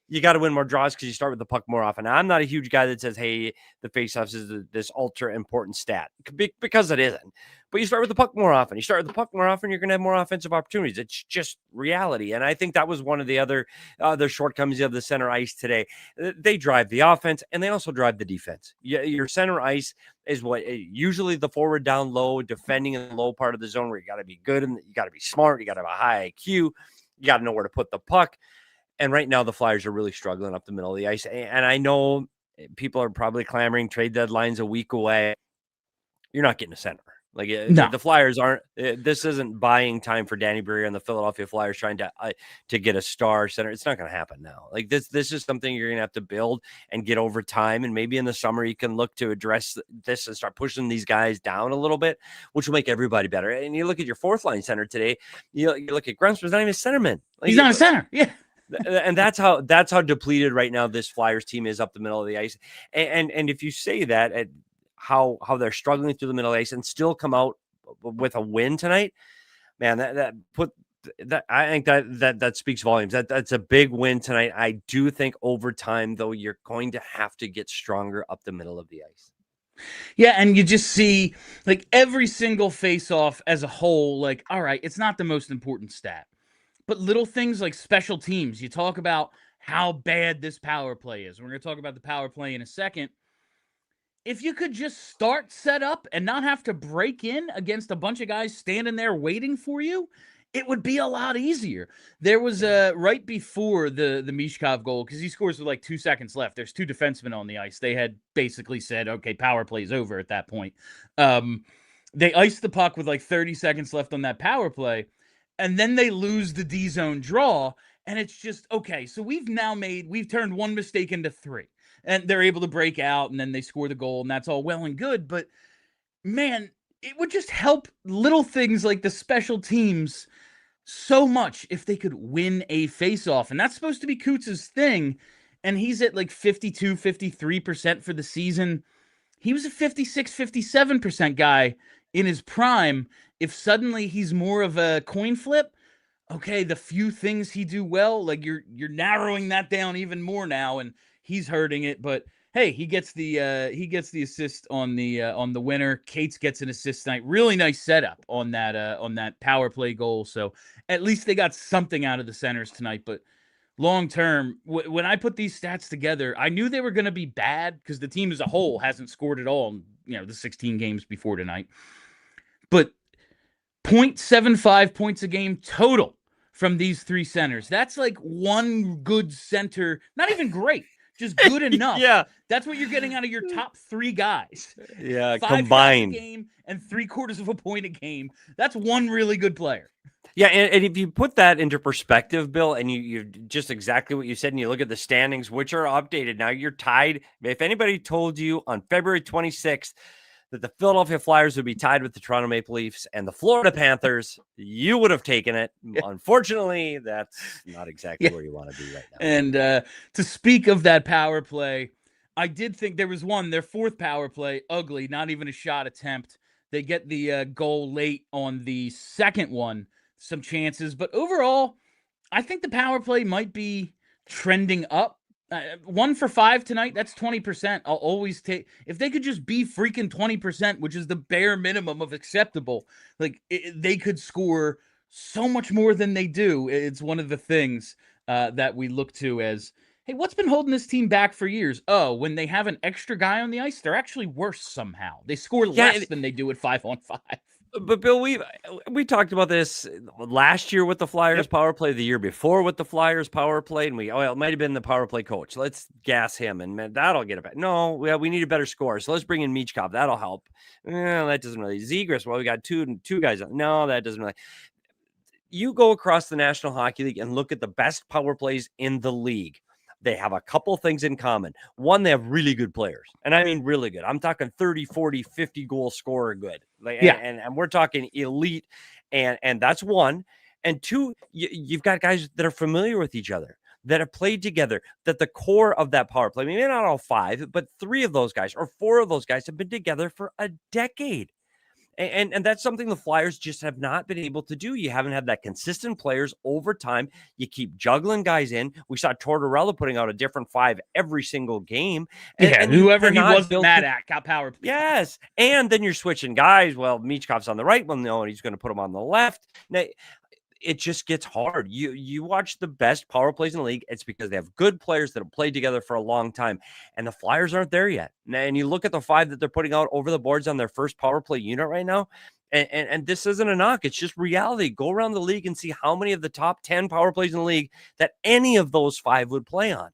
You got to win more draws because you start with the puck more often. Now, I'm not a huge guy that says, hey, the faceoffs is this ultra important stat, because it isn't. But you start with the puck more often. You start with the puck more often, you're going to have more offensive opportunities. It's just reality. And I think that was one of the other shortcomings of the center ice today. They drive the offense, and they also drive the defense. Your center ice is what usually the forward down low, defending in the low part of the zone where you got to be good and you got to be smart. You got to have a high IQ. You got to know where to put the puck. And right now, the Flyers are really struggling up the middle of the ice. And I know people are probably clamoring, trade deadline's a week away. You're not getting a center. Like No. the Flyers aren't. This isn't buying time for Danny Briere and the Philadelphia Flyers trying to get a star center. It's not going to happen now. Like this is something you're going to have to build and get over time. And maybe in the summer you can look to address this and start pushing these guys down a little bit, which will make everybody better. And you look at your fourth line center today. You look at Grunsman's not even a centerman. Like, he's not a center. Yeah. And that's how depleted right now this Flyers team is up the middle of the ice. And if you say that at how they're struggling through the middle of the ice and still come out with a win tonight, man, I think that speaks volumes. That's a big win tonight. I do think over time, though, you're going to have to get stronger up the middle of the ice. Yeah, and you just see like every single face-off as a whole, like, all right, it's not the most important stat. But little things like special teams, you talk about how bad this power play is. We're going to talk about the power play in a second. If you could just start set up and not have to break in against a bunch of guys standing there waiting for you, it would be a lot easier. There was right before the Michkov goal, because he scores with like 2 seconds left. There's two defensemen on the ice. They had basically said, okay, power play's over at that point. They iced the puck with like 30 seconds left on that power play. And then they lose the D-zone draw, and it's just, okay, so we've turned one mistake into three. And they're able to break out, and then they score the goal, and that's all well and good. But, man, it would just help little things like the special teams so much if they could win a face-off. And that's supposed to be Coots' thing, and he's at like 52, 53% for the season. He was a 56, 57% guy in his prime. If suddenly he's more of a coin flip, okay, the few things he do well, like you're narrowing that down even more now, and he's hurting it. But hey, he gets the assist on the winner. Cates gets an assist tonight. Really nice setup on that power play goal. So at least they got something out of the centers tonight. But long term, when I put these stats together, I knew they were going to be bad because the team as a whole hasn't scored at all in the 16 games before tonight. But 0.75 points a game total from these three centers. That's like one good center, not even great, just good enough. Yeah. That's what you're getting out of your top three guys. Yeah, 5 combined. shots a game and 3/4 of a point a game. That's one really good player. Yeah, and if you put that into perspective, Bill, and you just exactly what you said, and you look at the standings, which are updated now, you're tied. If anybody told you on February 26th that the Philadelphia Flyers would be tied with the Toronto Maple Leafs and the Florida Panthers, you would have taken it. Yeah. Unfortunately, that's not exactly where you want to be right now. And to speak of that power play, I did think there was their fourth power play, ugly, not even a shot attempt. They get the goal late on the second one, some chances. But overall, I think the power play might be trending up. 1 for 5 tonight, that's 20%. I'll always take, if they could just be freaking 20%, which is the bare minimum of acceptable, like they could score so much more than they do. It's one of the things that we look to as, hey, what's been holding this team back for years? Oh, when they have an extra guy on the ice, they're actually worse somehow. They score less than they do at 5-on-5. But Bill, we talked about this last year with the Flyers power play, the year before with the Flyers power play, and it might have been the power play coach. Let's gas him, and man, that'll get it back. No, we need a better score, so let's bring in Michkov. That'll help. That doesn't really. Zegras, well, we got two guys. No, that doesn't really. You go across the National Hockey League and look at the best power plays in the league. They have a couple things in common. One, they have really good players. And I mean really good. I'm talking 30, 40, 50 goal scorer good. And we're talking elite. And that's one. And two, you've got guys that are familiar with each other, that have played together, that the core of that power play, maybe not all 5, but 3 of those guys or 4 of those guys have been together for a decade. And that's something the Flyers just have not been able to do. You haven't had that consistent players over time. You keep juggling guys in. We saw Tortorella putting out a different 5 every single game. And whoever he was mad at got power play. Yes. And then you're switching guys. Well, Michkov's on the right. Well, no, and he's going to put him on the left. Now, it just gets hard. You watch the best power plays in the league. It's because they have good players that have played together for a long time, and the Flyers aren't there yet. And you look at the 5 that they're putting out over the boards on their first power play unit right now, and this isn't a knock. It's just reality. Go around the league and see how many of the top 10 power plays in the league that any of those 5 would play on.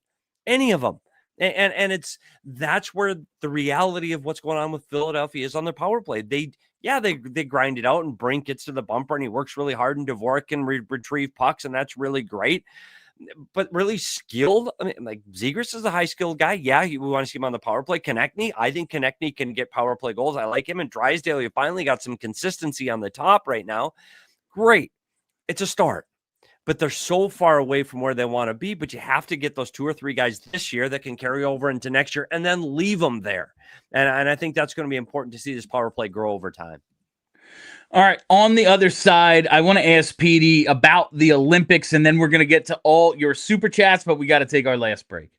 Any of them. And that's where the reality of what's going on with Philadelphia is on their power play. Yeah, they grind it out, and Brink gets to the bumper, and he works really hard, and Dvorak can retrieve pucks, and that's really great. But really skilled, I mean, like Zegras is a high-skilled guy. Yeah, we want to see him on the power play. Konechny, I think Konechny can get power play goals. I like him. And Drysdale, you finally got some consistency on the top right now. Great. It's a start. But they're so far away from where they want to be. But you have to get those 2 or 3 guys this year that can carry over into next year and then leave them there. And I think that's going to be important to see this power play grow over time. All right, on the other side, I want to ask Petey about the Olympics, and then we're going to get to all your super chats, but we got to take our last break.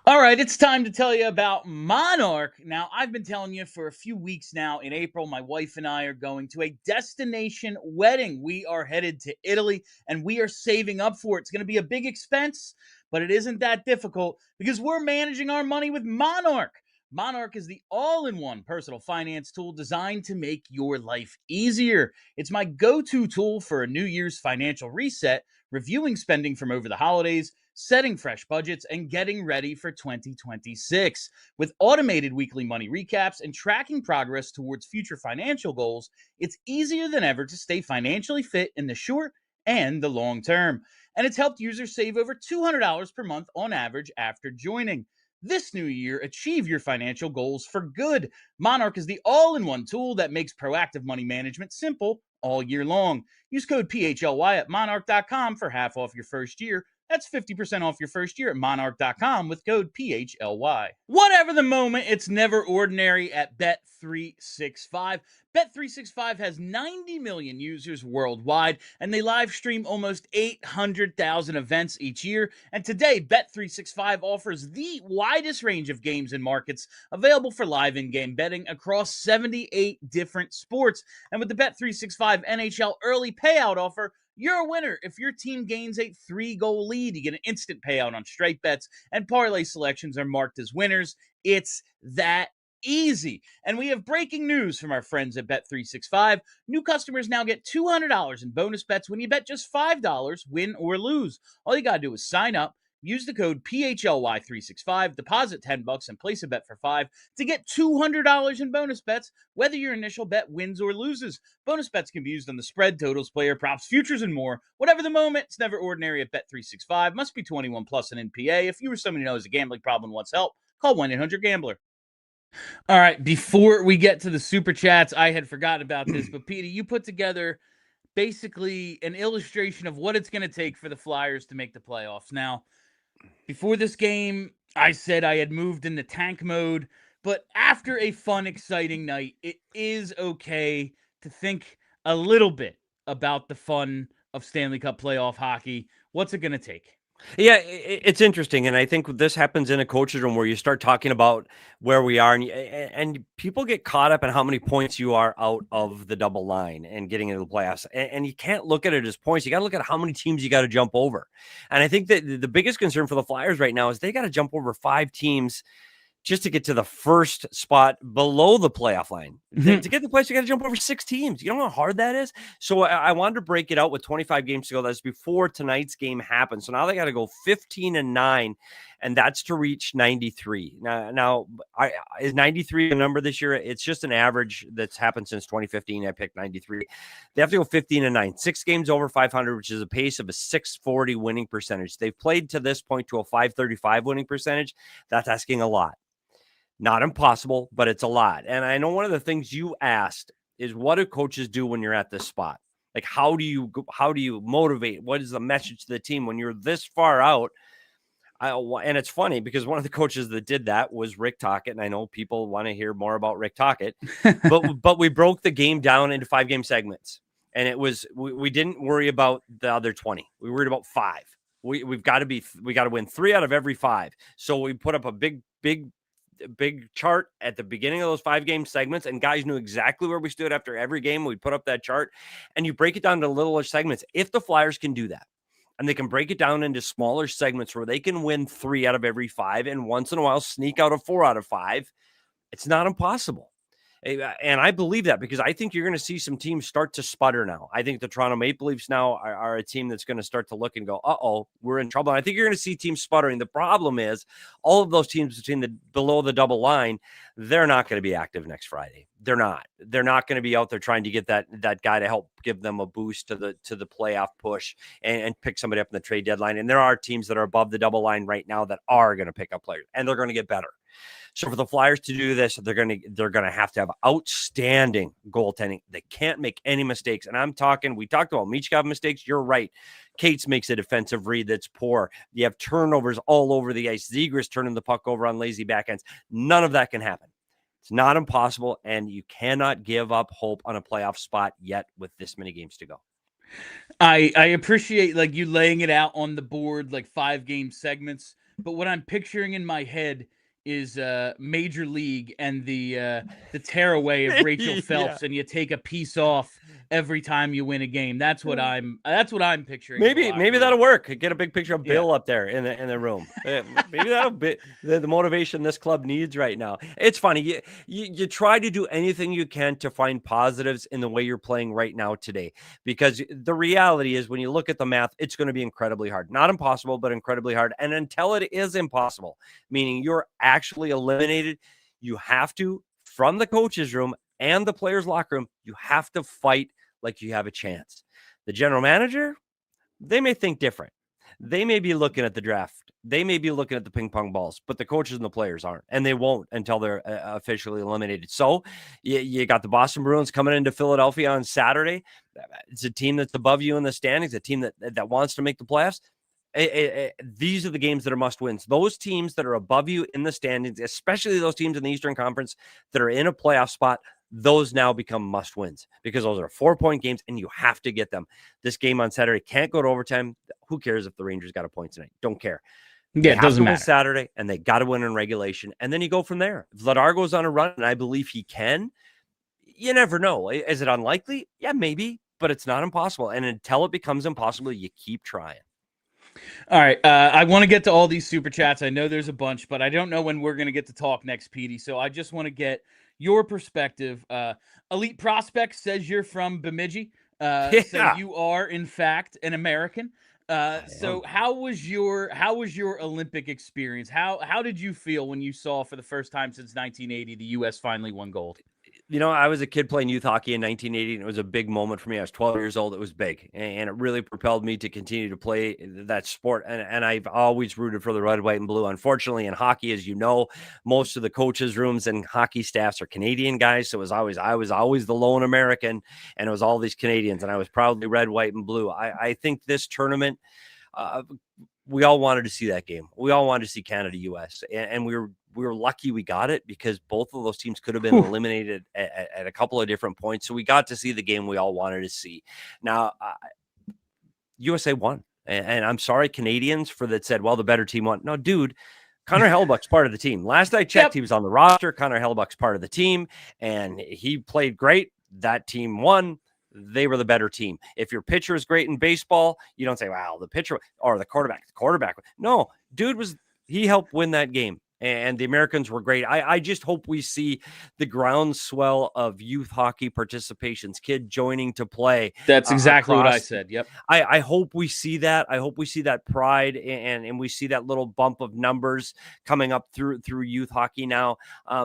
All right, it's time to tell you about Monarch. Now, I've been telling you for a few weeks now. In April, my wife and I are going to a destination wedding. We are headed to Italy, and we are saving up for it. It's going to be a big expense, but it isn't that difficult because we're managing our money with Monarch. Monarch is the all-in-one personal finance tool designed to make your life easier. It's my go-to tool for a New Year's financial reset, reviewing spending from over the holidays, setting fresh budgets, and getting ready for 2026. With automated weekly money recaps and tracking progress towards future financial goals, it's easier than ever to stay financially fit in the short and the long term. And it's helped users save over $200 per month on average after joining. This new year, achieve your financial goals for good. Monarch is the all-in-one tool that makes proactive money management simple all year long. Use code PHLY at monarch.com for half off your first year. That's 50% off your first year at monarch.com with code PHLY. Whatever the moment, it's never ordinary at Bet365. Bet365 has 90 million users worldwide, and they live stream almost 800,000 events each year. And today, Bet365 offers the widest range of games and markets available for live in-game betting across 78 different sports. And with the Bet365 NHL early payout offer, you're a winner. If your team gains a 3-goal lead, you get an instant payout on straight bets, and parlay selections are marked as winners. It's that easy. And we have breaking news from our friends at Bet365. New customers now get $200 in bonus bets when you bet just $5, win or lose. All you got to do is sign up, use the code PHLY365, deposit $10, and place a bet for $5 to get $200 in bonus bets, whether your initial bet wins or loses. Bonus bets can be used on the spread, totals, player props, futures, and more. Whatever the moment, it's never ordinary at Bet365. Must be 21 plus and NPA. If you or someone you know has a gambling problem and wants help, call 1-800-GAMBLER. All right, before we get to the super chats, I had forgotten about this, but Petey, you put together basically an illustration of what it's going to take for the Flyers to make the playoffs. Now, before this game, I said I had moved into tank mode, but after a fun, exciting night, it is okay to think a little bit about the fun of Stanley Cup playoff hockey. What's it going to take? Yeah, it's interesting, and I think this happens in a coach's room where you start talking about where we are, and people get caught up in how many points you are out of the double line and getting into the playoffs, and you can't look at it as points. You got to look at how many teams you got to jump over, and I think that the biggest concern for the Flyers right now is they got to jump over 5 teams just to get to the first spot below the playoff line. To get the place, you got to jump over 6 teams. You know how hard that is? So I wanted to break it out with 25 games to go. That's before tonight's game happened. So now they got to go 15-9, and that's to reach 93. Now, is 93 a number this year? It's just an average that's happened since 2015. I picked 93. They have to go 15-9, 6 games over 500, which is a pace of a 640 winning percentage. They've played to this point to a 535 winning percentage. That's asking a lot. Not impossible, but it's a lot. And I know one of the things you asked is, what do coaches do when you're at this spot? Like, how do you motivate? What is the message to the team when you're this far out? And it's funny because one of the coaches that did that was Rick Tocchet. And I know people want to hear more about Rick Tocchet, but we broke the game down into 5-game segments. And it was, we didn't worry about the other 20. We worried about 5. We got to win 3 out of every 5. So we put up a big chart at the beginning of those 5-game segments, and guys knew exactly where we stood after every game. We put up that chart, and you break it down to littler segments. If the Flyers can do that, and they can break it down into smaller segments where they can win 3 out of every 5 and once in a while sneak out a 4 out of 5, it's not impossible. And I believe that because I think you're going to see some teams start to sputter now. I think the Toronto Maple Leafs now are a team that's going to start to look and go, uh-oh, we're in trouble. And I think you're going to see teams sputtering. The problem is all of those teams below the double line, they're not going to be active next Friday. They're not going to be out there trying to get that guy to help give them a boost to the playoff push and pick somebody up in the trade deadline. And there are teams that are above the double line right now that are going to pick up players, and they're going to get better. So for the Flyers to do this, they're going to have to have outstanding goaltending. They can't make any mistakes. And we talked about Michkov mistakes. You're right. Cates makes a defensive read that's poor. You have turnovers all over the ice. Zegras turning the puck over on lazy backhands. None of that can happen. It's not impossible, and you cannot give up hope on a playoff spot yet with this many games to go. I appreciate like you laying it out on the board, like 5-game segments. But what I'm picturing in my head is Major League and the tearaway of Rachel Phelps, and you take a piece off every time you win a game. That's what I'm picturing. Maybe that'll work. Get a big picture of Bill up there in the room. Maybe that'll be the motivation this club needs right now. It's funny. You try to do anything you can to find positives in the way you're playing right now today, because the reality is when you look at the math, it's going to be incredibly hard. Not impossible, but incredibly hard. And until it is impossible, meaning you're actually eliminated, you have to, from the coach's room and the players' locker room, you have to fight like you have a chance. The general manager, they may think different. They may be looking at the draft. They may be looking at the ping pong balls, but the coaches and the players aren't, and they won't until they're officially eliminated. So you got the Boston Bruins coming into Philadelphia on Saturday. It's a team that's above you in the standings, a team that wants to make the playoffs. These are the games that are must wins. Those teams that are above you in the standings, especially those teams in the Eastern Conference that are in a playoff spot, those now become must wins because those are 4-point games and you have to get them. This game on Saturday can't go to overtime. Who cares if the Rangers got a point tonight? Don't care. Yeah, it doesn't matter. Saturday, and they got to win in regulation, and then you go from there. If Vladar goes on a run, and I believe he can, you never know. Is it unlikely? Yeah, maybe, but it's not impossible. And until it becomes impossible, you keep trying. All right. I want to get to all these super chats. I know there's a bunch, but I don't know when we're going to get to talk next, Petey. So I just want to get your perspective. Elite Prospect says you're from Bemidji. So you are, in fact, an American. So how was your Olympic experience? How did you feel when you saw for the first time since 1980 the U.S. finally won gold? You know, I was a kid playing youth hockey in 1980, and it was a big moment for me. I was 12 years old. It was big, and it really propelled me to continue to play that sport. And I've always rooted for the red, white, and blue. Unfortunately, in hockey, as you know, most of the coaches' rooms and hockey staffs are Canadian guys. So I was always the lone American, and it was all these Canadians, and I was proudly red, white, and blue. I think this tournament, we all wanted to see that game. We all wanted to see Canada-US, and we were lucky we got it because both of those teams could have been eliminated at a couple of different points. So we got to see the game we all wanted to see. Now, USA won. And I'm sorry, Canadians, for that said, well, the better team won. No, dude, Connor Hellebuyck's part of the team. Last I checked, he was on the roster. Connor Hellebuyck's part of the team, and he played great. That team won. They were the better team. If your pitcher is great in baseball, you don't say, wow, the pitcher or the quarterback. No, dude he helped win that game. And the Americans were great. I just hope we see the groundswell of youth hockey participations, kid joining to play. That's exactly what I said. Yep. I hope we see that. I hope we see that pride and we see that little bump of numbers coming up through youth hockey now,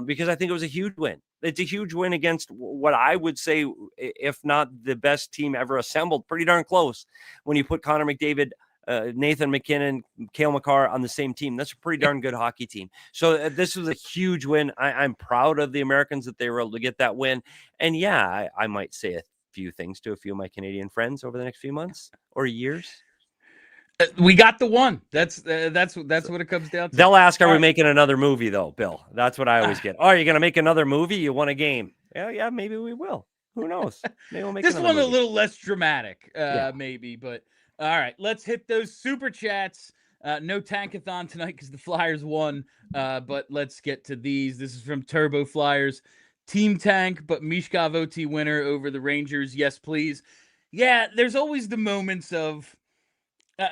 because I think it was a huge win. It's a huge win against what I would say, if not the best team ever assembled, pretty darn close. When you put Connor McDavid, Nathan McKinnon, Cale Makar on the same team, that's a pretty darn good hockey team. So this was a huge win. I'm proud of the Americans that they were able to get that win. And yeah, I might say a few things to a few of my Canadian friends over the next few months or years. We got the one. That's what it comes down to. They'll ask, are we making another movie though, Bill? That's what I always get. Oh, are you going to make another movie? You won a game. Yeah, maybe we will. Who knows? Maybe we'll make this one movie. A little less dramatic, maybe, but all right, let's hit those super chats. No tankathon tonight because the Flyers won, but let's get to these. This is from Turbo Flyers. Team tank, but Michkov OT winner over the Rangers. Yes, please. Yeah, there's always the moments of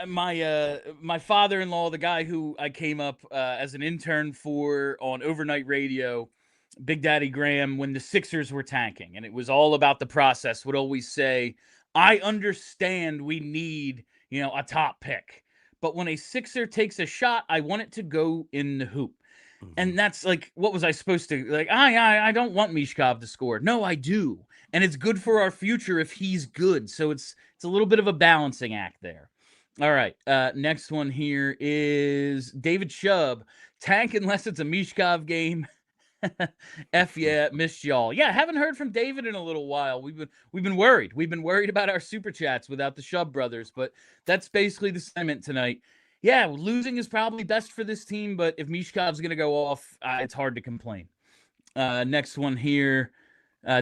my father-in-law, the guy who I came up as an intern for on overnight radio. Big Daddy Graham, when the Sixers were tanking and it was all about the process, would always say, I understand we need, a top pick. But when a Sixer takes a shot, I want it to go in the hoop. And that's like, what was I supposed to, like, I don't want Michkov to score. No, I do. And it's good for our future if he's good. So it's a little bit of a balancing act there. All right. Next one here is David Chubb. Tank unless it's a Michkov game. F yeah, missed y'all. Yeah, haven't heard from David in a little while. We've been worried. We've been worried about our super chats without the Shub brothers, but that's basically the sentiment tonight. Yeah, losing is probably best for this team, but if Michkov's going to go off, it's hard to complain. Next one here,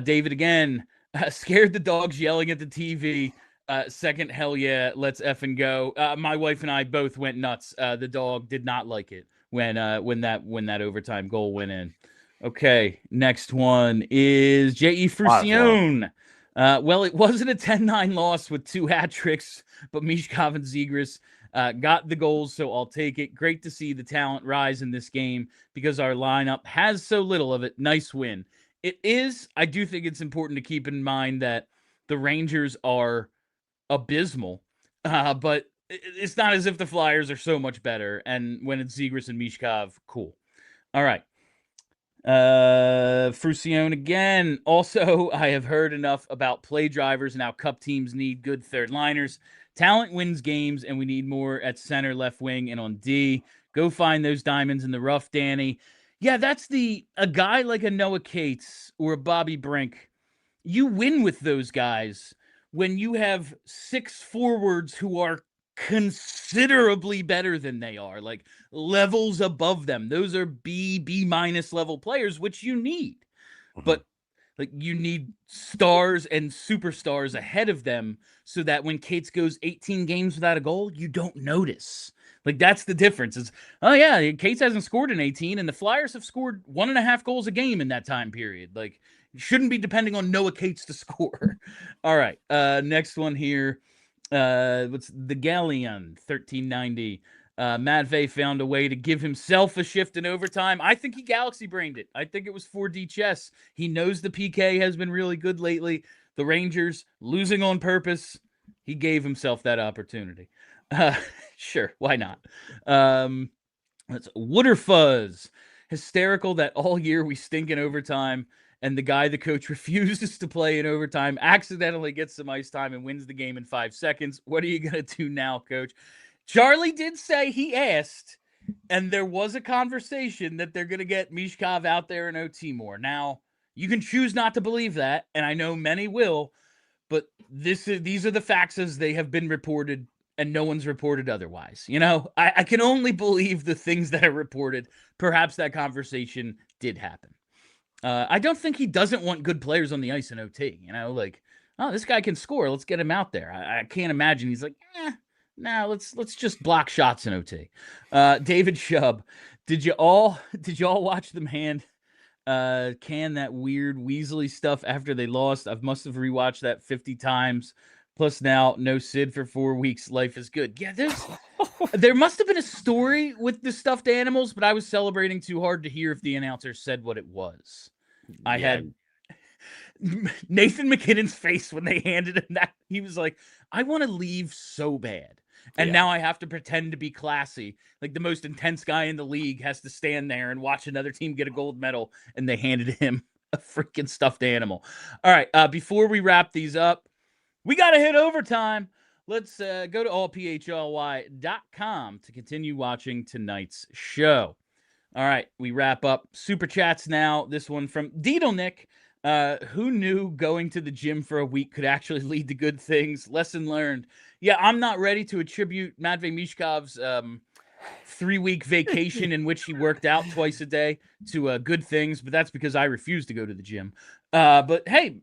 David again. Scared the dogs yelling at the TV. Second, hell yeah, let's effing go. My wife and I both went nuts. The dog did not like it when that overtime goal went in. Okay, next one is J.E. Frucione. Well, it wasn't a 10-9 loss with 2 hat tricks, but Michkov and Zegras got the goals, so I'll take it. Great to see the talent rise in this game because our lineup has so little of it. Nice win. It is. I do think it's important to keep in mind that the Rangers are abysmal, but it's not as if the Flyers are so much better. And when it's Zegras and Michkov, cool. All right. Frucione again. Also, I have heard enough about play drivers and how cup teams need good third liners. Talent wins games, and we need more at center, left wing, and on D. Go find those diamonds in the rough, Danny. Yeah, that's a guy like a Noah Cates or a Bobby Brink. You win with those guys when you have 6 forwards who are considerably better than they are, like levels above them. Those are B minus level players, which you need. But like you need stars and superstars ahead of them so that when Cates goes 18 games without a goal, you don't notice. Like that's the difference. It's, oh yeah, Cates hasn't scored in 18 and the Flyers have scored 1.5 goals a game in that time period. Like you shouldn't be depending on Noah Cates to score. All right. Next one here. What's the Galleon 1390? Matvei found a way to give himself a shift in overtime. I think he galaxy brained it. I think it was 4D chess. He knows the PK has been really good lately. The Rangers losing on purpose. He gave himself that opportunity. Sure, why not? That's Wooderfuzz. Hysterical that all year we stink in overtime. And the guy the coach refuses to play in overtime accidentally gets some ice time and wins the game in 5 seconds. What are you going to do now, coach? Charlie did say he asked, and there was a conversation that they're going to get Michkov out there in OT more. Now, you can choose not to believe that, and I know many will, but these are the facts as they have been reported, and no one's reported otherwise. I can only believe the things that are reported. Perhaps that conversation did happen. I don't think he doesn't want good players on the ice in OT. Oh, this guy can score. Let's get him out there. I can't imagine he's like, no, let's just block shots in OT. David Shub, did you all watch them hand can that weird Weasley stuff after they lost? I must have rewatched that 50 times. Plus now no Sid for 4 weeks. Life is good. Yeah, there must have been a story with the stuffed animals, but I was celebrating too hard to hear if the announcer said what it was. I had Nathan McKinnon's face when they handed him that. He was like, I want to leave so bad. And now I have to pretend to be classy. Like the most intense guy in the league has to stand there and watch another team get a gold medal. And they handed him a freaking stuffed animal. All right. Before we wrap these up, we got to hit overtime. Let's go to allphly.com to continue watching tonight's show. All right, we wrap up Super Chats now. This one from Deedle who knew going to the gym for a week could actually lead to good things? Lesson learned. Yeah, I'm not ready to attribute Matvei Michkov's 3-week vacation in which he worked out twice a day to good things, but that's because I refuse to go to the gym. But hey,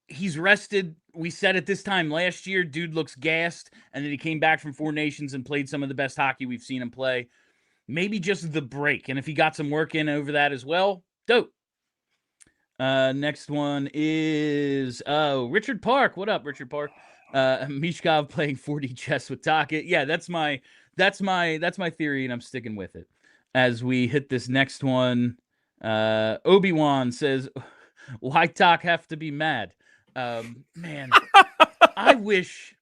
he's rested. We said it this time last year, dude looks gassed, and then he came back from 4 Nations and played some of the best hockey we've seen him play. Maybe just the break, and if he got some work in over that as well, dope. Next one is Richard Park. What up, Richard Park? Michkov playing 4D chess with Taka. Yeah, that's my theory, and I'm sticking with it. As we hit this next one, Obi-Wan says, why Doc have to be mad? Man, I wish,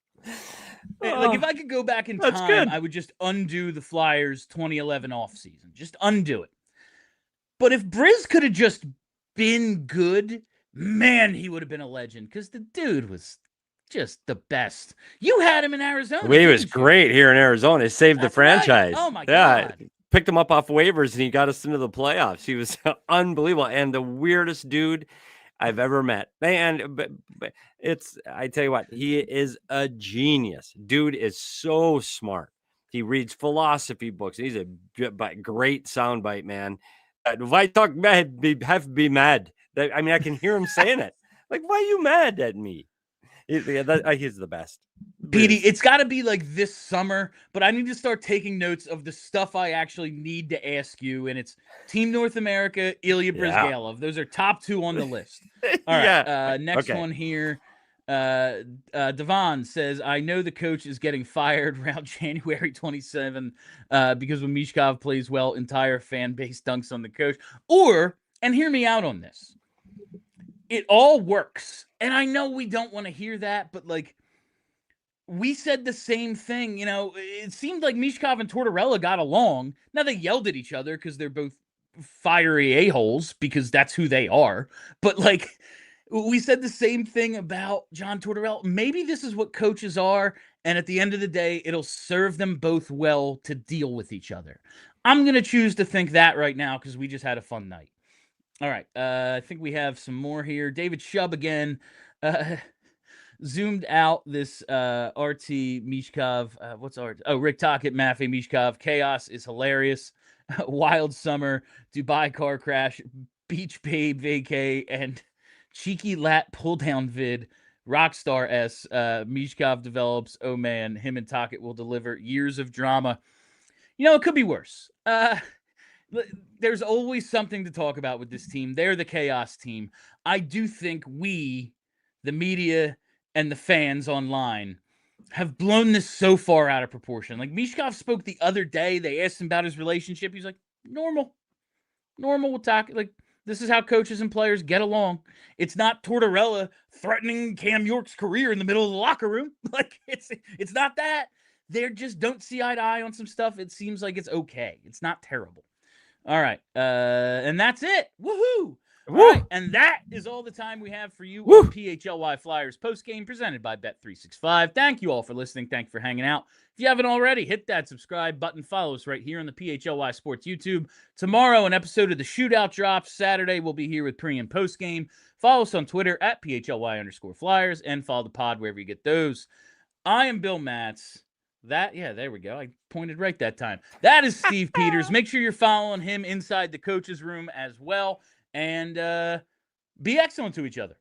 like, if I could go back in time, I would just undo the Flyers 2011 offseason. Just undo it. But if Briz could have just been good, man, he would have been a legend, because the dude was just the best. You had him in Arizona. He was great here in Arizona. He saved the franchise. Right. Oh, my God. Picked him up off waivers, and he got us into the playoffs. He was unbelievable, and the weirdest dude I've ever met. But I tell you what, he is a genius. Dude is so smart. He reads philosophy books. He's a great soundbite, man. If I talk mad, have to be mad. I mean, I can hear him saying it. Like, why are you mad at me? He's the best. Petey, it's got to be like this summer, but I need to start taking notes of the stuff I actually need to ask you. And it's Team North America, Ilya Bryzgalov. Those are top 2 on the list. All right. Next one here. Devon says, I know the coach is getting fired around January 27 because when Michkov plays well, entire fan base dunks on the coach. And hear me out on this, it all works. And I know we don't want to hear that, but like, we said the same thing. You know, it seemed like Michkov and Tortorella got along. Now, they yelled at each other because they're both fiery a-holes, because that's who they are. But like, we said the same thing about John Tortorella. Maybe this is what coaches are, and at the end of the day, it'll serve them both well to deal with each other. I'm going to choose to think that right now because we just had a fun night. All right, I think we have some more here. David Shub again zoomed out this RT Michkov. What's RT? Oh, Rick Tocchet, Matvei Michkov. Chaos is hilarious. Wild summer, Dubai car crash, beach babe vacay, and cheeky lat pull down vid. Rockstar S. Michkov develops. Oh man, him and Tocchet will deliver years of drama. You know, it could be worse. There's always something to talk about with this team. They're the chaos team. I do think we, the media and the fans online, have blown this so far out of proportion. Like, Michkov spoke the other day. They asked him about his relationship. He's like, normal. We'll talk. Like, this is how coaches and players get along. It's not Tortorella threatening Cam York's career in the middle of the locker room. Like, it's not that. They just don't see eye to eye on some stuff. It seems like it's okay. It's not terrible. All right. And that's it. Woohoo! All right, and that is all the time we have for you on PHLY Flyers postgame presented by Bet365. Thank you all for listening. Thank you for hanging out. If you haven't already, hit that subscribe button. Follow us right here on the PHLY Sports YouTube. Tomorrow, an episode of the Shootout drops. Saturday, we'll be here with pre- and postgame. Follow us on Twitter at PHLY_Flyers and follow the pod wherever you get those. I am Bill Matz. There we go. I pointed right that time. That is Steve Peters. Make sure you're following him inside the coach's room as well. And be excellent to each other.